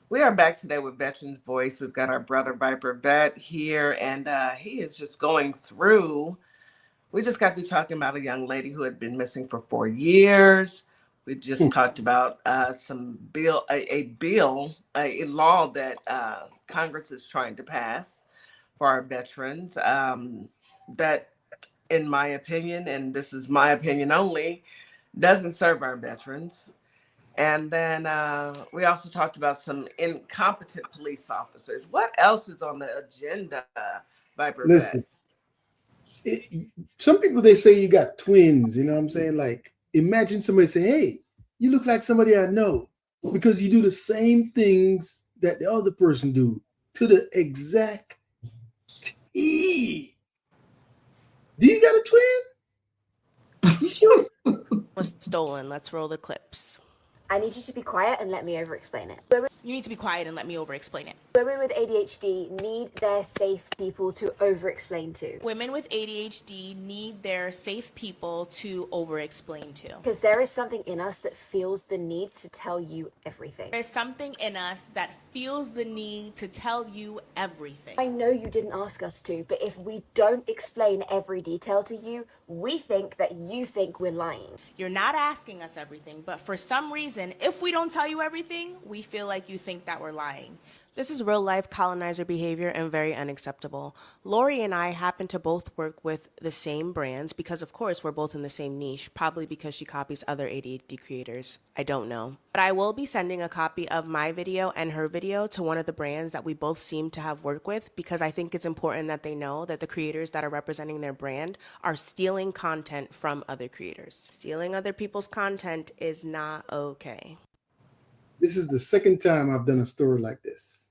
We are back today with Veterans Voice. We've got our brother Viper Vet here, and he is just going through. We just got to talking about a young lady who had been missing for 4 years. We just talked about a law that Congress is trying to pass for our veterans that, in my opinion, and this is my opinion only, doesn't serve our veterans. And then we also talked about some incompetent police officers. What else is on the agenda, Viper? Listen, some people, they say you got twins, you know what I'm saying? Like, imagine somebody say, hey, you look like somebody I know, because you do the same things that the other person do to the exact T. Do you got a twin? You sure? Was stolen. Let's roll the clips. I need you to be quiet and let me over-explain it. You need to be quiet and let me over-explain it. Women with ADHD need their safe people to over-explain to. Women with ADHD need their safe people to over-explain to. Because there is something in us that feels the need to tell you everything. There's something in us that feels the need to tell you everything. I know you didn't ask us to, but if we don't explain every detail to you, we think that you think we're lying. You're not asking us everything, but for some reason, if we don't tell you everything, we feel like you think that we're lying. This is real-life colonizer behavior and very unacceptable. Lori and I happen to both work with the same brands because, of course, we're both in the same niche, probably because she copies other ADHD creators. I don't know. But I will be sending a copy of my video and her video to one of the brands that we both seem to have worked with, because I think it's important that they know that the creators that are representing their brand are stealing content from other creators. Stealing other people's content is not okay. This is the second time I've done a story like this.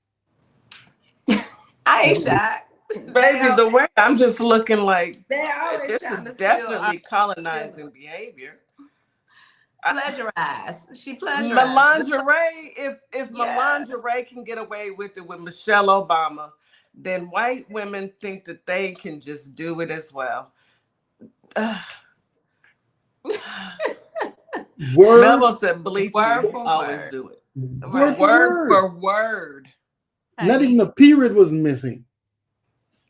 I ain't shocked. Baby, the way I'm just looking like, They're always this trying is to definitely steal our colonizing behavior. Plagiarized. She plagiarized. Melangerie, if Melangerie can get away with it with Michelle Obama, then white women think that they can just do it as well. Word. Melville said bleach Word you for always word. do it. Word for word. For word. Not even a period was missing.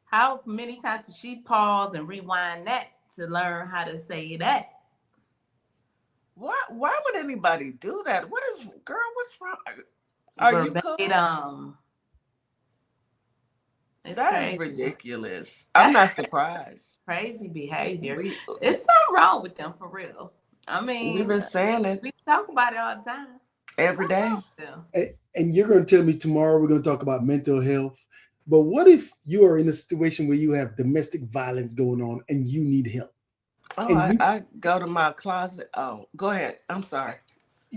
How many times did she pause and rewind that to learn how to say that? Why would anybody do that? What's wrong? Are you cool? That crazy. is ridiculous. I'm not surprised. Crazy behavior. It's something wrong with them for real. I mean, we've been saying it. We talk about it all the time. Every day. And you're going to tell me tomorrow we're going to talk about mental health. But what if you are in a situation where you have domestic violence going on and you need help? Oh, I go to my closet. Oh, go ahead. I'm sorry.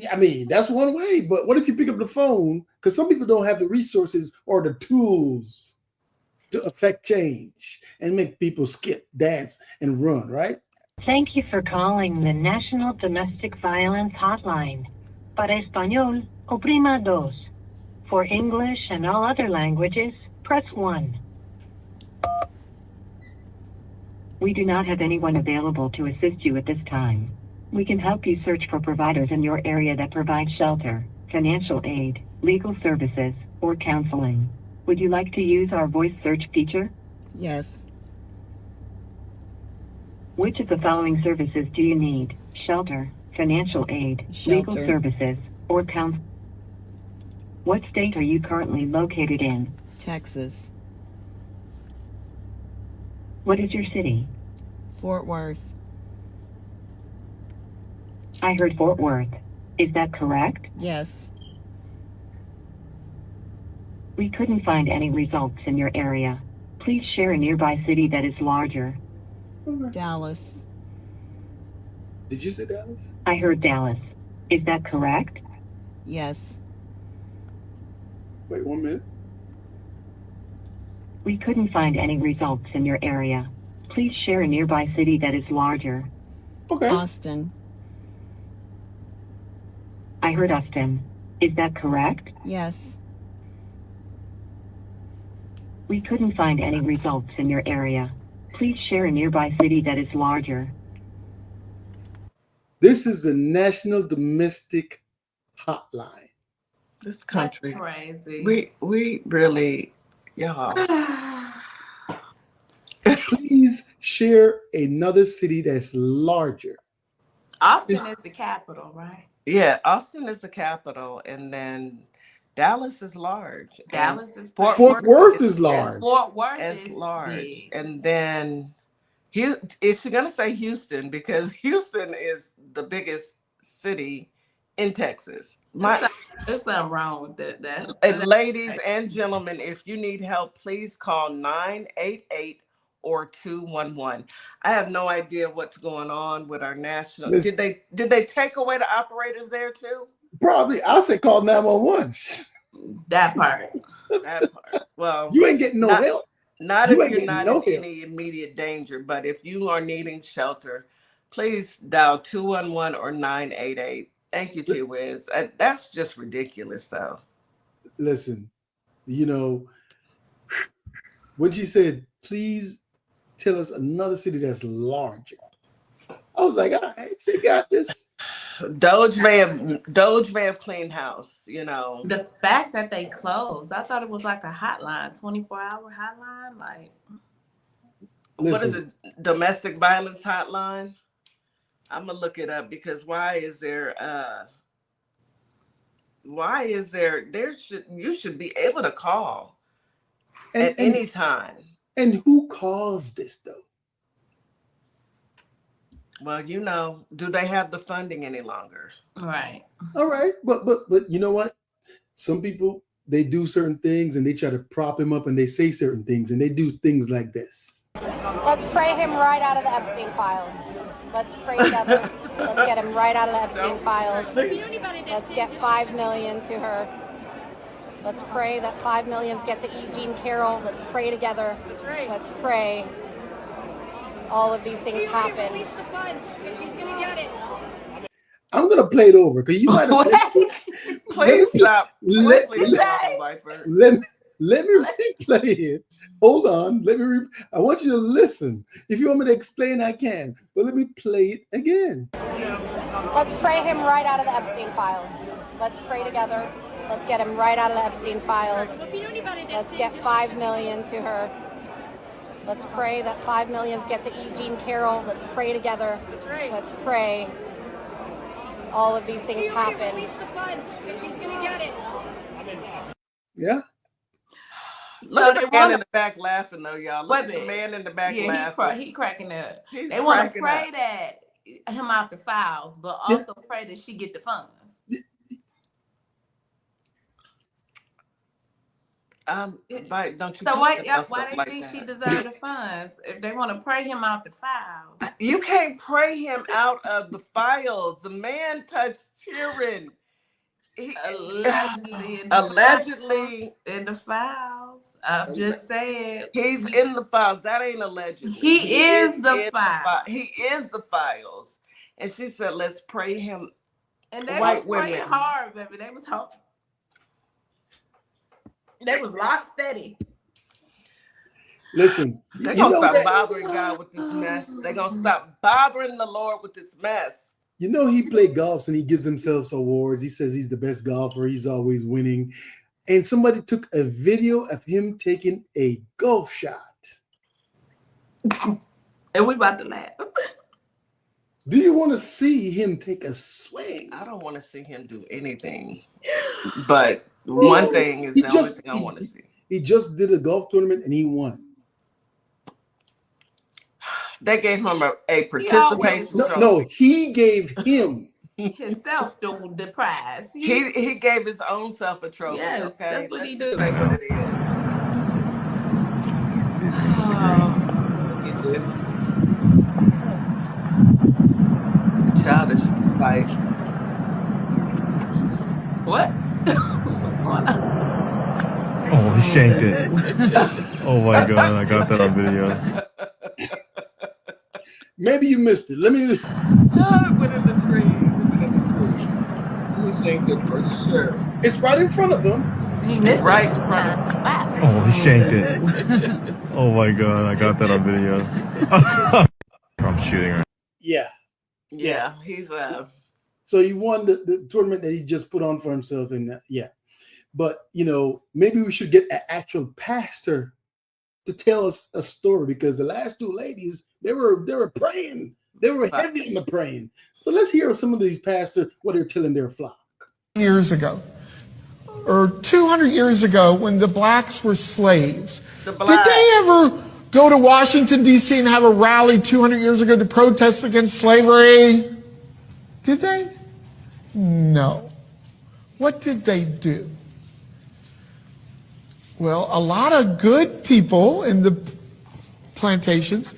I mean, that's one way. But what if you pick up the phone? Because some people don't have the resources or the tools to affect change and make people skip, dance, and run, right? Thank you for calling the National Domestic Violence Hotline. Para Español, oprima dos. For English and all other languages, press 1. We do not have anyone available to assist you at this time. We can help you search for providers in your area that provide shelter, financial aid, legal services, or counseling. Would you like to use our voice search feature? Yes. Which of the following services do you need? Shelter, financial aid, legal services, or counseling? What state are you currently located in? Texas. What is your city? Fort Worth. I heard Fort Worth. Is that correct? Yes. We couldn't find any results in your area. Please share a nearby city that is larger. Dallas. Did you say Dallas? I heard Dallas. Is that correct? Yes. Wait 1 minute. We couldn't find any results in your area. Please share a nearby city that is larger. Okay. Austin. I heard Austin. Is that correct? Yes. We couldn't find any results in your area. Please share a nearby city that is larger. This is the National Domestic Hotline. This country. That's crazy. We really, y'all. Please share another city that's larger. Austin is the capital, right? Yeah, Austin is the capital, and then Dallas is large. Dallas is Fort Worth is large. Fort Worth is large, big. and then is she gonna say Houston, because Houston is the biggest city in Texas. There's something wrong with that. And ladies and gentlemen, if you need help, please call 988 or 211. I have no idea what's going on with our national. Listen, did they take away the operators there too? Probably. I'll say call 911. That part. Well, you ain't getting no help. Not if you're not in any immediate danger, but if you are needing shelter, please dial 211 or 988. Thank you, T-Wiz. That's just ridiculous, though. Listen, when she said, please tell us another city that's larger, I was like, all right, they got this. Doge may have cleaned house, The fact that they closed, I thought it was like a hotline, 24-hour hotline. Like, what is it? Domestic violence hotline? I'm gonna look it up, because you should be able to call at any time. And who caused this though? Well, do they have the funding any longer? Right. All right. But you know what? Some people, they do certain things and they try to prop him up, and they say certain things, and they do things like this. Let's pray him right out of the Epstein files. Let's pray together. Let's get him right out of the Epstein files. Let's get 5 million to her. Let's pray that 5 million get to E. Jean Carroll. Let's pray together. That's right. Let's pray all of these things happen. Release the funds. She's going to get it. I'm gonna play it over because you might have missed it. Please stop. Let, Please stop, Viper. let me replay it. Hold on. I want you to listen. If you want me to explain, I can. But let me play it again. Let's pray him right out of the Epstein files. Let's pray together. Let's get him right out of the Epstein files. Let's get 5 million to her. Let's pray that 5 millions get to E. Jean Carroll. Let's pray together. That's right. Let's pray all of these things happen. Release the funds if she's gonna get it. Yeah. Look at the man in the back laughing, though, y'all. Look at the man in the back laughing. He cracking up. He's They want to cracking pray up. that him out the files, but also pray that she get the funds. But don't you? So why they like think that? she deserves the funds if they want to pray him out the files? You can't pray him out of the files. The man touched children. Allegedly in the files. I'm just saying. He's in the files. That ain't allegedly. He is the file. He is the files. And she said, let's pray him. And they white was praying women. hard, baby. They was hard. They was lock steady. Listen, they're going to stop bothering God with this mess. They're going to stop bothering the Lord with this mess. You know, he played golf and he gives himself awards. He says he's the best golfer. He's always winning. And somebody took a video of him taking a golf shot. And we about to laugh. Do you want to see him take a swing? I don't want to see him do anything. But one thing is the only thing I want to see. He just did a golf tournament and he won. They gave him a participation trophy. No, he gave him himself the prize. He gave his own self a trophy. Yes, okay? that's what Let's he just do. say what it is. Oh, look at this. Childish, like what? What's going on? Oh, he shanked it. Oh my god, I got that on video. Maybe you missed it. Let me. It went in the trees. It went in the trees. He shanked it for sure. It's right in front of him. He missed right it. in front of him. Oh, he shanked it. Oh my god, I got that on video. I'm shooting her. Yeah, he's So he won the tournament that he just put on for himself, and But you know, maybe we should get an actual pastor to tell us a story, because the last two ladies, they were praying. They were heavy in the praying. So let's hear some of these pastors what they're telling their flock. Years ago, or 200 years ago, when the blacks were slaves, did they ever go to Washington, D.C. and have a rally 200 years ago to protest against slavery? Did they? No. What did they do? Well, a lot of good people in the plantations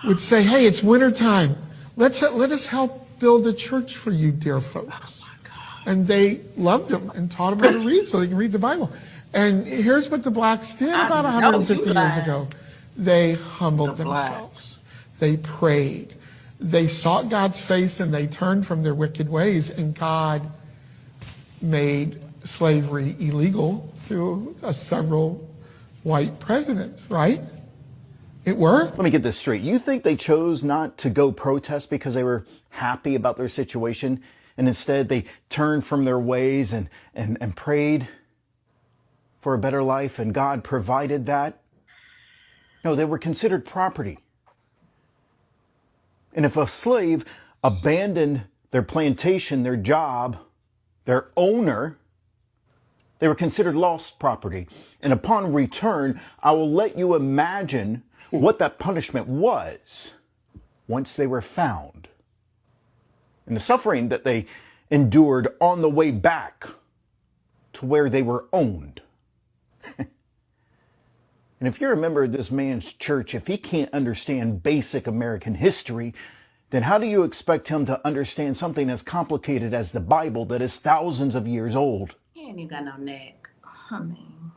would say, hey, it's wintertime. Let us help build a church for you, dear folks. And they loved them and taught them how to read so they can read the Bible. And here's what the blacks did about 150 years ago. They humbled themselves. They prayed. They sought God's face and they turned from their wicked ways. And God made slavery illegal through several white presidents, right? It worked. Let me get this straight. You think they chose not to go protest because they were happy about their situation, and instead they turned from their ways and prayed for a better life, and God provided that? No, they were considered property. And if a slave abandoned their plantation, their job, their owner, they were considered lost property. And upon return, I will let you imagine what that punishment was once they were found. And the suffering that they endured on the way back to where they were owned. And if you're a member of this man's church, if he can't understand basic American history, then how do you expect him to understand something as complicated as the Bible that is thousands of years old? He ain't even got no neck. I mean,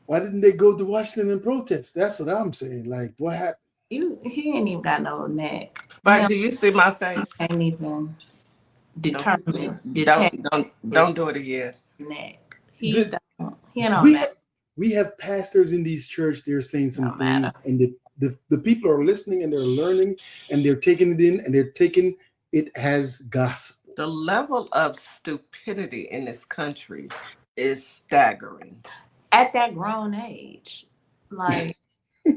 Why didn't they go to Washington and protest? That's what I'm saying. Like, what happened? he ain't even got no neck. But do you see my face? I can't even determine, Don't do it again. neck. We don't have, we have pastors in these church. They're saying some Don't matter. things, and the people are listening and they're learning and they're taking it in and they're taking it as gospel. The level of stupidity in this country is staggering. At that grown age, like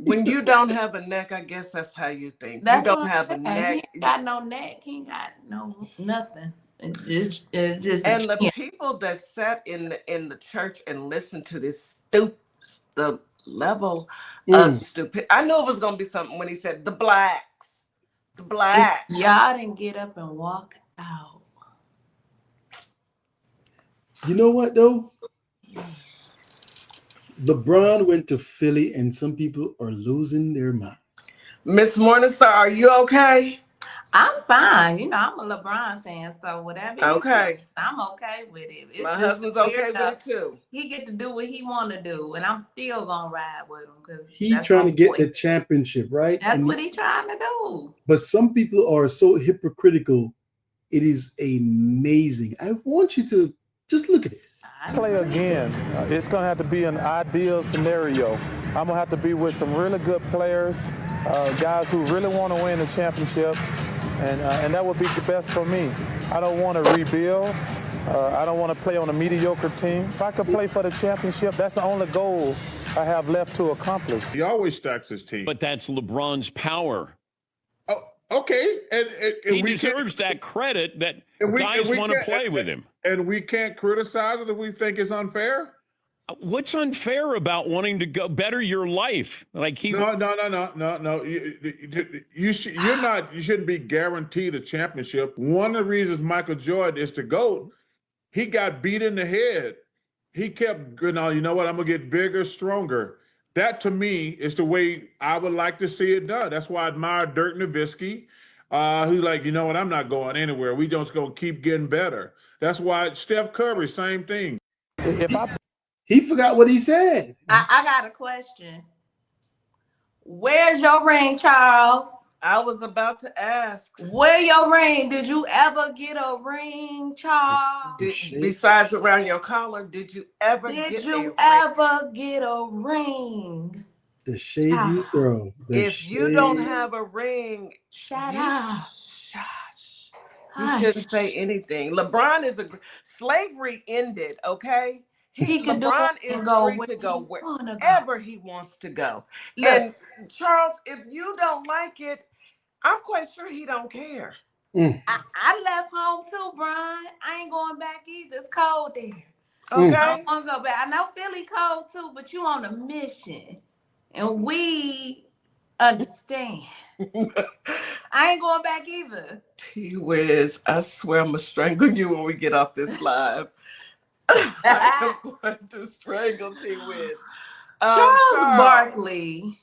when you don't have a neck, I guess that's how you think. that's You what don't I'm have a saying. neck. He ain't got no neck. He ain't got no nothing. It's just And the people that sat in the church and listened to this the level of stupid. I knew it was gonna be something when he said the blacks. Y'all didn't get up and walk out. You know what though? LeBron went to Philly, and some people are losing their mind. Miss Morningstar, are you okay? I'm fine. You know, I'm a LeBron fan, so whatever. Okay. I'm okay with it. It's My just husband's okay with it too. He get to do what he want to do, and I'm still gonna ride with him because He trying to get the championship, right? That's what he trying to do. But some people are so hypocritical. It is amazing. I want you to just look at this. Play again. It's going to have to be an ideal scenario. I'm going to have to be with some really good players, guys who really want to win the championship, and that would be the best for me. I don't want to rebuild. I don't want to play on a mediocre team. If I could play for the championship, that's the only goal I have left to accomplish. He always stacks his team. But that's LeBron's power. Oh, okay. And he deserves that credit that guys want to play with him. And we can't criticize it if we think it's unfair? What's unfair about wanting to go better your life? Like No. You shouldn't be guaranteed a championship. One of the reasons Michael Jordan is the GOAT, he got beat in the head. He kept, you know what, I'm going to get bigger, stronger. That, to me, is the way I would like to see it done. That's why I admire Dirk Nowitzki, who's like, you know what, I'm not going anywhere. We just going to keep getting better. That's why Steph Curry, same thing. He forgot what he said. I got a question. Where's your ring, Charles? I was about to ask. Where your ring? Did you ever get a ring, Charles? Besides around your collar, did you ever get a ring? The shade you throw. If you don't have a ring, shut up. You shouldn't say anything. LeBron is slavery ended, okay? LeBron is free to go wherever he wants to go. Look, and Charles, if you don't like it, I'm quite sure he don't care. I left home too, Brian. I ain't going back either. It's cold there. Okay. I don't want to go back. I know Philly cold too, but you on a mission. And we understand. I ain't going back either. T-Wiz, I swear I'm going to strangle you when we get off this live. I'm going to strangle T-Wiz. Charles Barkley.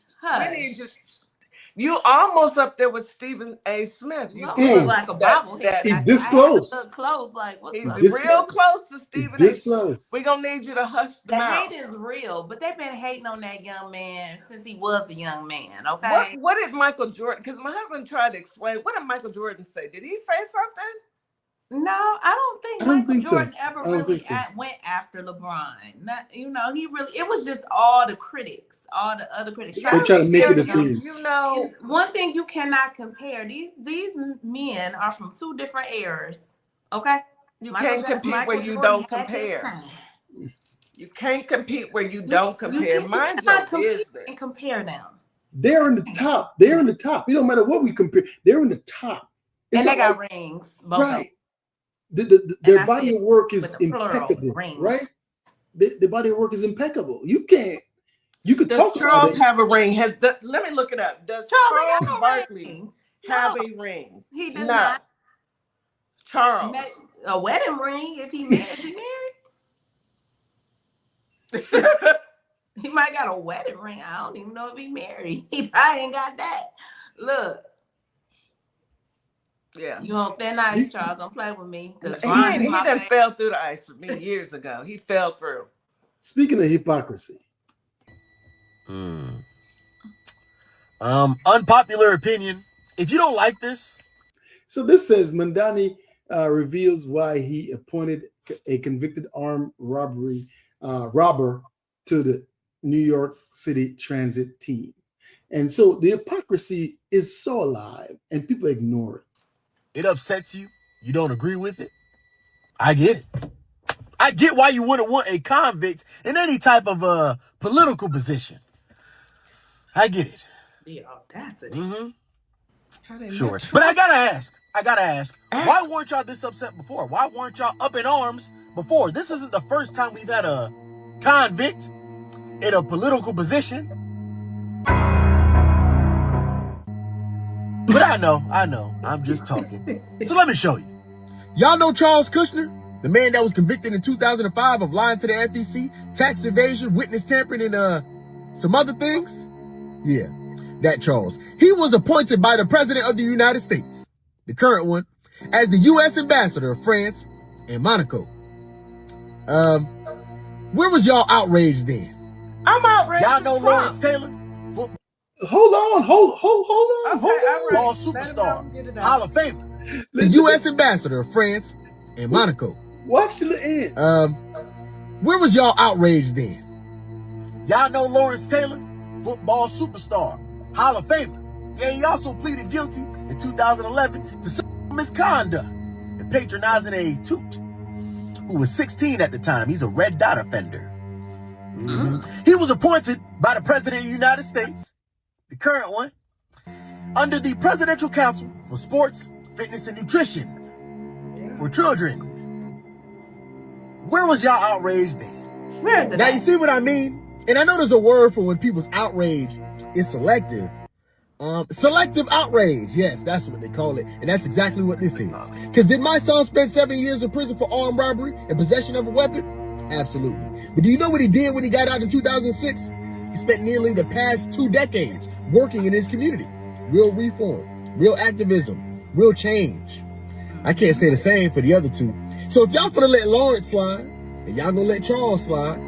You almost up there with Stephen A. Smith. You look like a bobblehead. He's this close. Close, like what's up? He's real close to Stephen A. Close. We're going to need you to hush the mouth. Hate is real, but they've been hating on that young man since he was a young man, okay? What did Michael Jordan, because my husband tried to explain, what did Michael Jordan say? Did he say something? No, I don't think Michael Jordan ever really went after LeBron. It was just all the critics, all the other critics. They're trying to make it a thing. You know, one thing you cannot compare, these men are from two different eras, okay? You can't compete where you don't compare. You can't compete where you don't compare. Mind your business. And compare them. They're in the top. They're in the top. It don't matter what we compare. They're in the top. And they got rings. Right. Their body of work is impeccable, right? The body of work is impeccable. You could talk about it. Does Charles have a ring? Let me look it up. Does Charles Barkley have a ring? He does not. Charles. A wedding ring if he married. He might got a wedding ring. I don't even know if he married. He probably ain't got that. Look. Yeah. You on thin ice, Charles. Don't play with me. He done fell through the ice for me years ago. He fell through. Speaking of hypocrisy. Unpopular opinion. If you don't like this. So this says Mandani reveals why he appointed a convicted armed robber to the New York City Transit team. And so the hypocrisy is so alive and people ignore it. It upsets you. You don't agree with it. I get it. I get why you wouldn't want a convict in any type of political position. I get it. The audacity. Sure. But I gotta ask, why weren't y'all this upset before? Why weren't y'all up in arms before? This isn't the first time we've had a convict in a political position. But I know. I'm just talking. So let me show you. Y'all know Charles Kushner? The man that was convicted in 2005 of lying to the FEC, tax evasion, witness tampering, and some other things? Yeah, that Charles. He was appointed by the President of the United States, the current one, as the U.S. Ambassador of France and Monaco. Where was y'all outraged then? I'm outraged. Y'all know Lawrence Taylor? Hold on. Ball superstar, Hall of Famer, the U.S. Ambassador of France and Monaco. Watch till the end. Where was y'all outraged then? Y'all know Lawrence Taylor? Football superstar, Hall of Famer. Yeah, he also pleaded guilty in 2011 to some misconduct and patronizing a toot who was 16 at the time. He's a red dot offender. He was appointed by the President of the United States, the current one, under the Presidential Council for Sports, Fitness, and Nutrition for Children. Where was y'all outraged then? Where is it Now, at? you see what I mean? And I know there's a word for when people's outrage is selective. Selective outrage. Yes, that's what they call it. And that's exactly what this is. Because did my son spend 7 years in prison for armed robbery and possession of a weapon? Absolutely. But do you know what he did when he got out in 2006? He spent nearly the past 2 decades working in his community. Real reform, real activism, real change. I can't say the same for the other two. So if y'all gonna let Lawrence slide, and y'all gonna let Charles slide,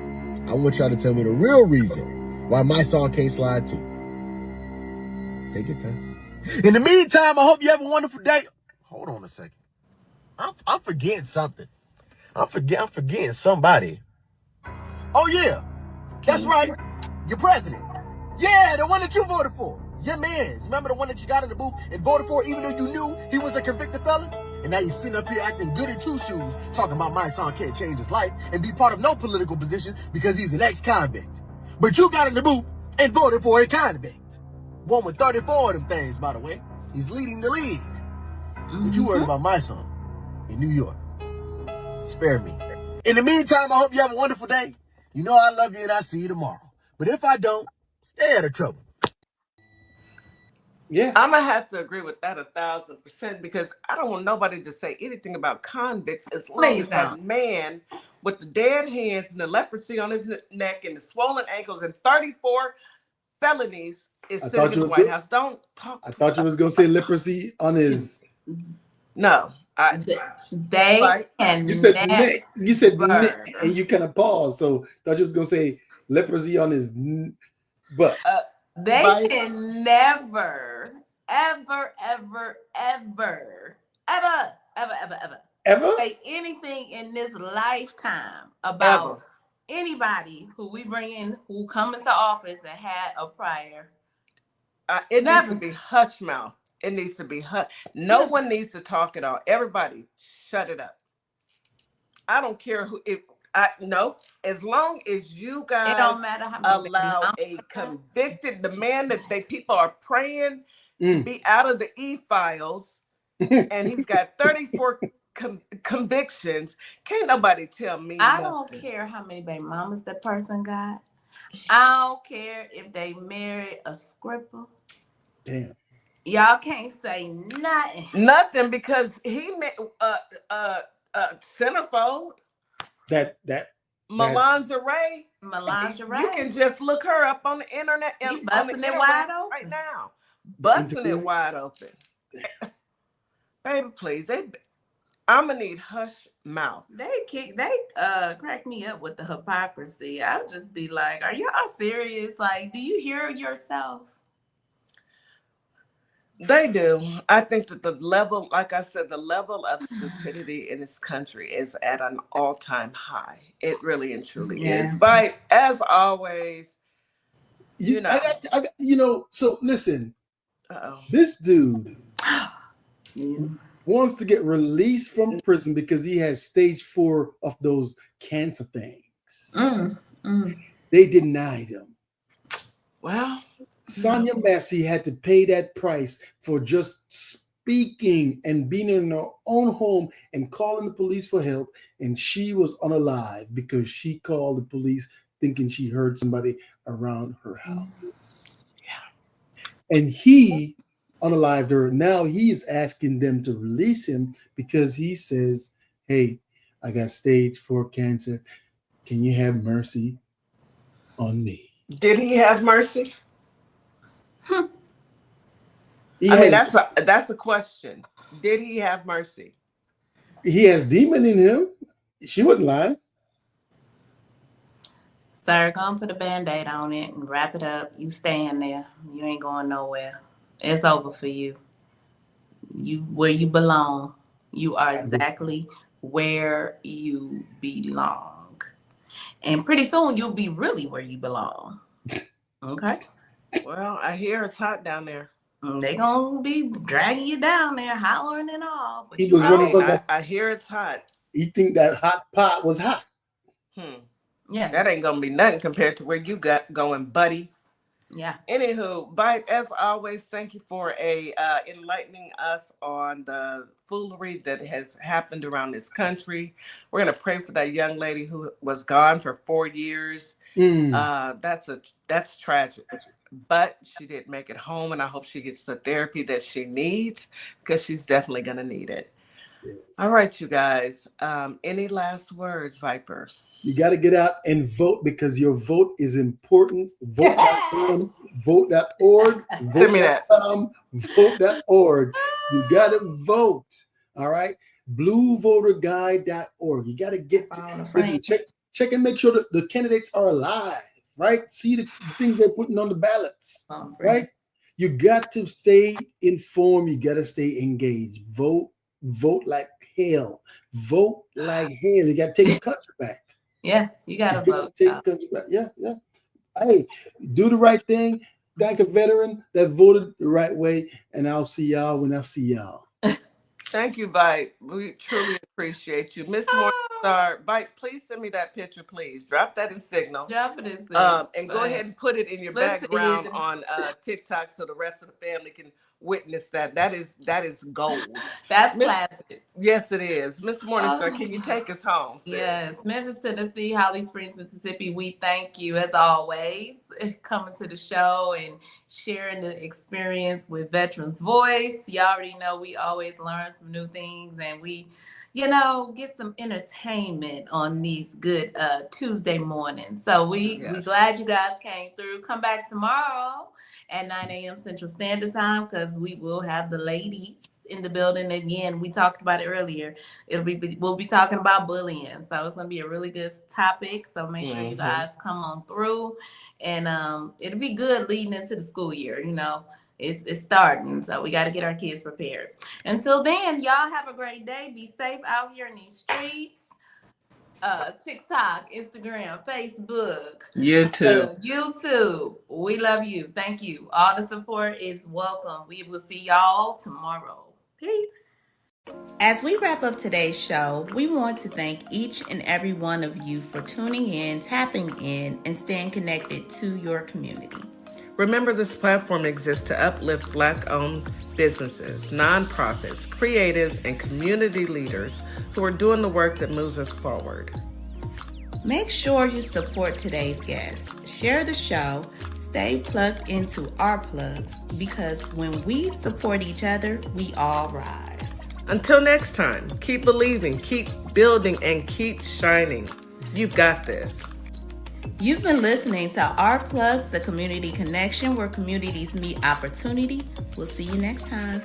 I want y'all to tell me the real reason why my song can't slide too. Take your time. In the meantime, I hope you have a wonderful day. Hold on a second. I'm forgetting something. I'm forgetting somebody. Oh yeah, that's right. Your president. Yeah, the one that you voted for. Your man. Remember the one that you got in the booth and voted for even though you knew he was a convicted felon? And now you're sitting up here acting good in two shoes, talking about my son can't change his life and be part of no political position because he's an ex-convict. But you got in the booth and voted for a convict. One with 34 of them things, by the way. He's leading the league. But you worried about my son in New York. Spare me. In the meantime, I hope you have a wonderful day. You know I love you and I'll see you tomorrow. But if I don't, stay out of trouble. Yeah. I'm going to have to agree with that 1,000% because I don't want nobody to say anything about convicts as long as that man with the dead hands and the leprosy on his neck and the swollen ankles and 34 felonies is sitting in the White House. Don't talk. I thought you was going to say leprosy on his. No. They can You said neck. You said neck, and you kind of paused. So I thought you was going to say leprosy on his butt. They can never, ever say anything in this lifetime about anybody who we bring in who come into office and had a prior. It needs to be hush mouth. It needs to be hush. No one needs to talk at all. Everybody, shut it up. I don't care who. No, as long as you guys it don't matter how allow a convicted, the man that people are praying to be out of the e-files, and he's got 34 convictions. Can't nobody tell me I nothing. don't care how many baby mamas that person got. I don't care if they married a scripper. Damn. Y'all can't say nothing. Nothing because he centerfold. That Melangerie. Melangerie. You can just look her up on the internet and busting it wide open right now. Busting it wide open. Baby, please. I'm gonna need hush mouth. They crack me up with the hypocrisy. I'll just be like, are y'all serious? Like, do you hear yourself? They do. I think that the level, like I said, the level of stupidity in this country is at an all-time high. It really and truly is. But as always, you know. So listen, Uh-oh. this dude wants to get released from prison because he has stage 4 of those cancer things. They denied him. Well, Sonia Massey had to pay that price for just speaking and being in her own home and calling the police for help. And she was unalive because she called the police thinking she heard somebody around her house. And he unalived her. Now he is asking them to release him because he says, hey, I got stage 4 cancer. Can you have mercy on me? Did he have mercy? That's a question. Did he have mercy? He has demon in him. She wouldn't lie. Sir, go and put a Band-Aid on it and wrap it up. You staying there. You ain't going nowhere. It's over for you. You where you belong. You are exactly where you belong. And pretty soon you'll be really where you belong. Okay? Well, I hear it's hot down there. They gonna be dragging you down there, hollering and all. But He was one of those. I hear it's hot. You think that hot pot was hot? Yeah, that ain't gonna be nothing compared to where you got going, buddy. Yeah. Anywho, but as always, thank you for enlightening us on the foolery that has happened around this country. We're gonna pray for that young lady who was gone for 4 years. That's tragic. But she did make it home, and I hope she gets the therapy that she needs because she's definitely gonna need it. Yes. All right, you guys. Any last words, Viper? You got to get out and vote because your vote is important. Vote.com, vote.org, vote.com, vote.org. You got to vote. All right. Bluevoterguide.org. You got to get listen, check and make sure that the candidates are alive, right? See the things they're putting on the ballots, right? You got to stay informed. You got to stay engaged. Vote like hell. Vote like hell. You got to take the country back. Yeah, you gotta vote. Take the country back. Yeah. Hey, do the right thing. Thank a veteran that voted the right way, and I'll see y'all when I see y'all. Thank you, Bite. We truly appreciate you. Miss Morningstar, Bite, please send me that picture, please. Drop that in Signal. Drop it in Signal. And go ahead and put it in your background on TikTok so the rest of the family can witness that. That is gold. That's classic. Yes, it is. Miss Morningstar, can you take us home, sis? Yes, Memphis, Tennessee, Holly Springs, Mississippi, we thank you as always coming to the show and sharing the experience with Veterans Voice. You already know we always learn some new things and we get some entertainment on these good Tuesday mornings. So we're glad you guys came through. Come back tomorrow at 9 a.m. Central Standard Time because we will have the ladies in the building again. We talked about it earlier. We'll be talking about bullying. So it's gonna be a really good topic. So make sure you guys come on through, and it'll be good leading into the school year. It's starting, so we got to get our kids prepared. Until then, y'all have a great day. Be safe out here in these streets. TikTok, Instagram, Facebook, YouTube. We love you. Thank you. All the support is welcome. We will see y'all tomorrow. Peace. As we wrap up today's show, we want to thank each and every one of you for tuning in, tapping in, and staying connected to your community. Remember, this platform exists to uplift Black-owned businesses, nonprofits, creatives, and community leaders who are doing the work that moves us forward. Make sure you support today's guests. Share the show. Stay plugged into our plugs because when we support each other, we all rise. Until next time, keep believing, keep building, and keep shining. You've got this. You've been listening to Our Plugs, the community connection where communities meet opportunity. We'll see you next time.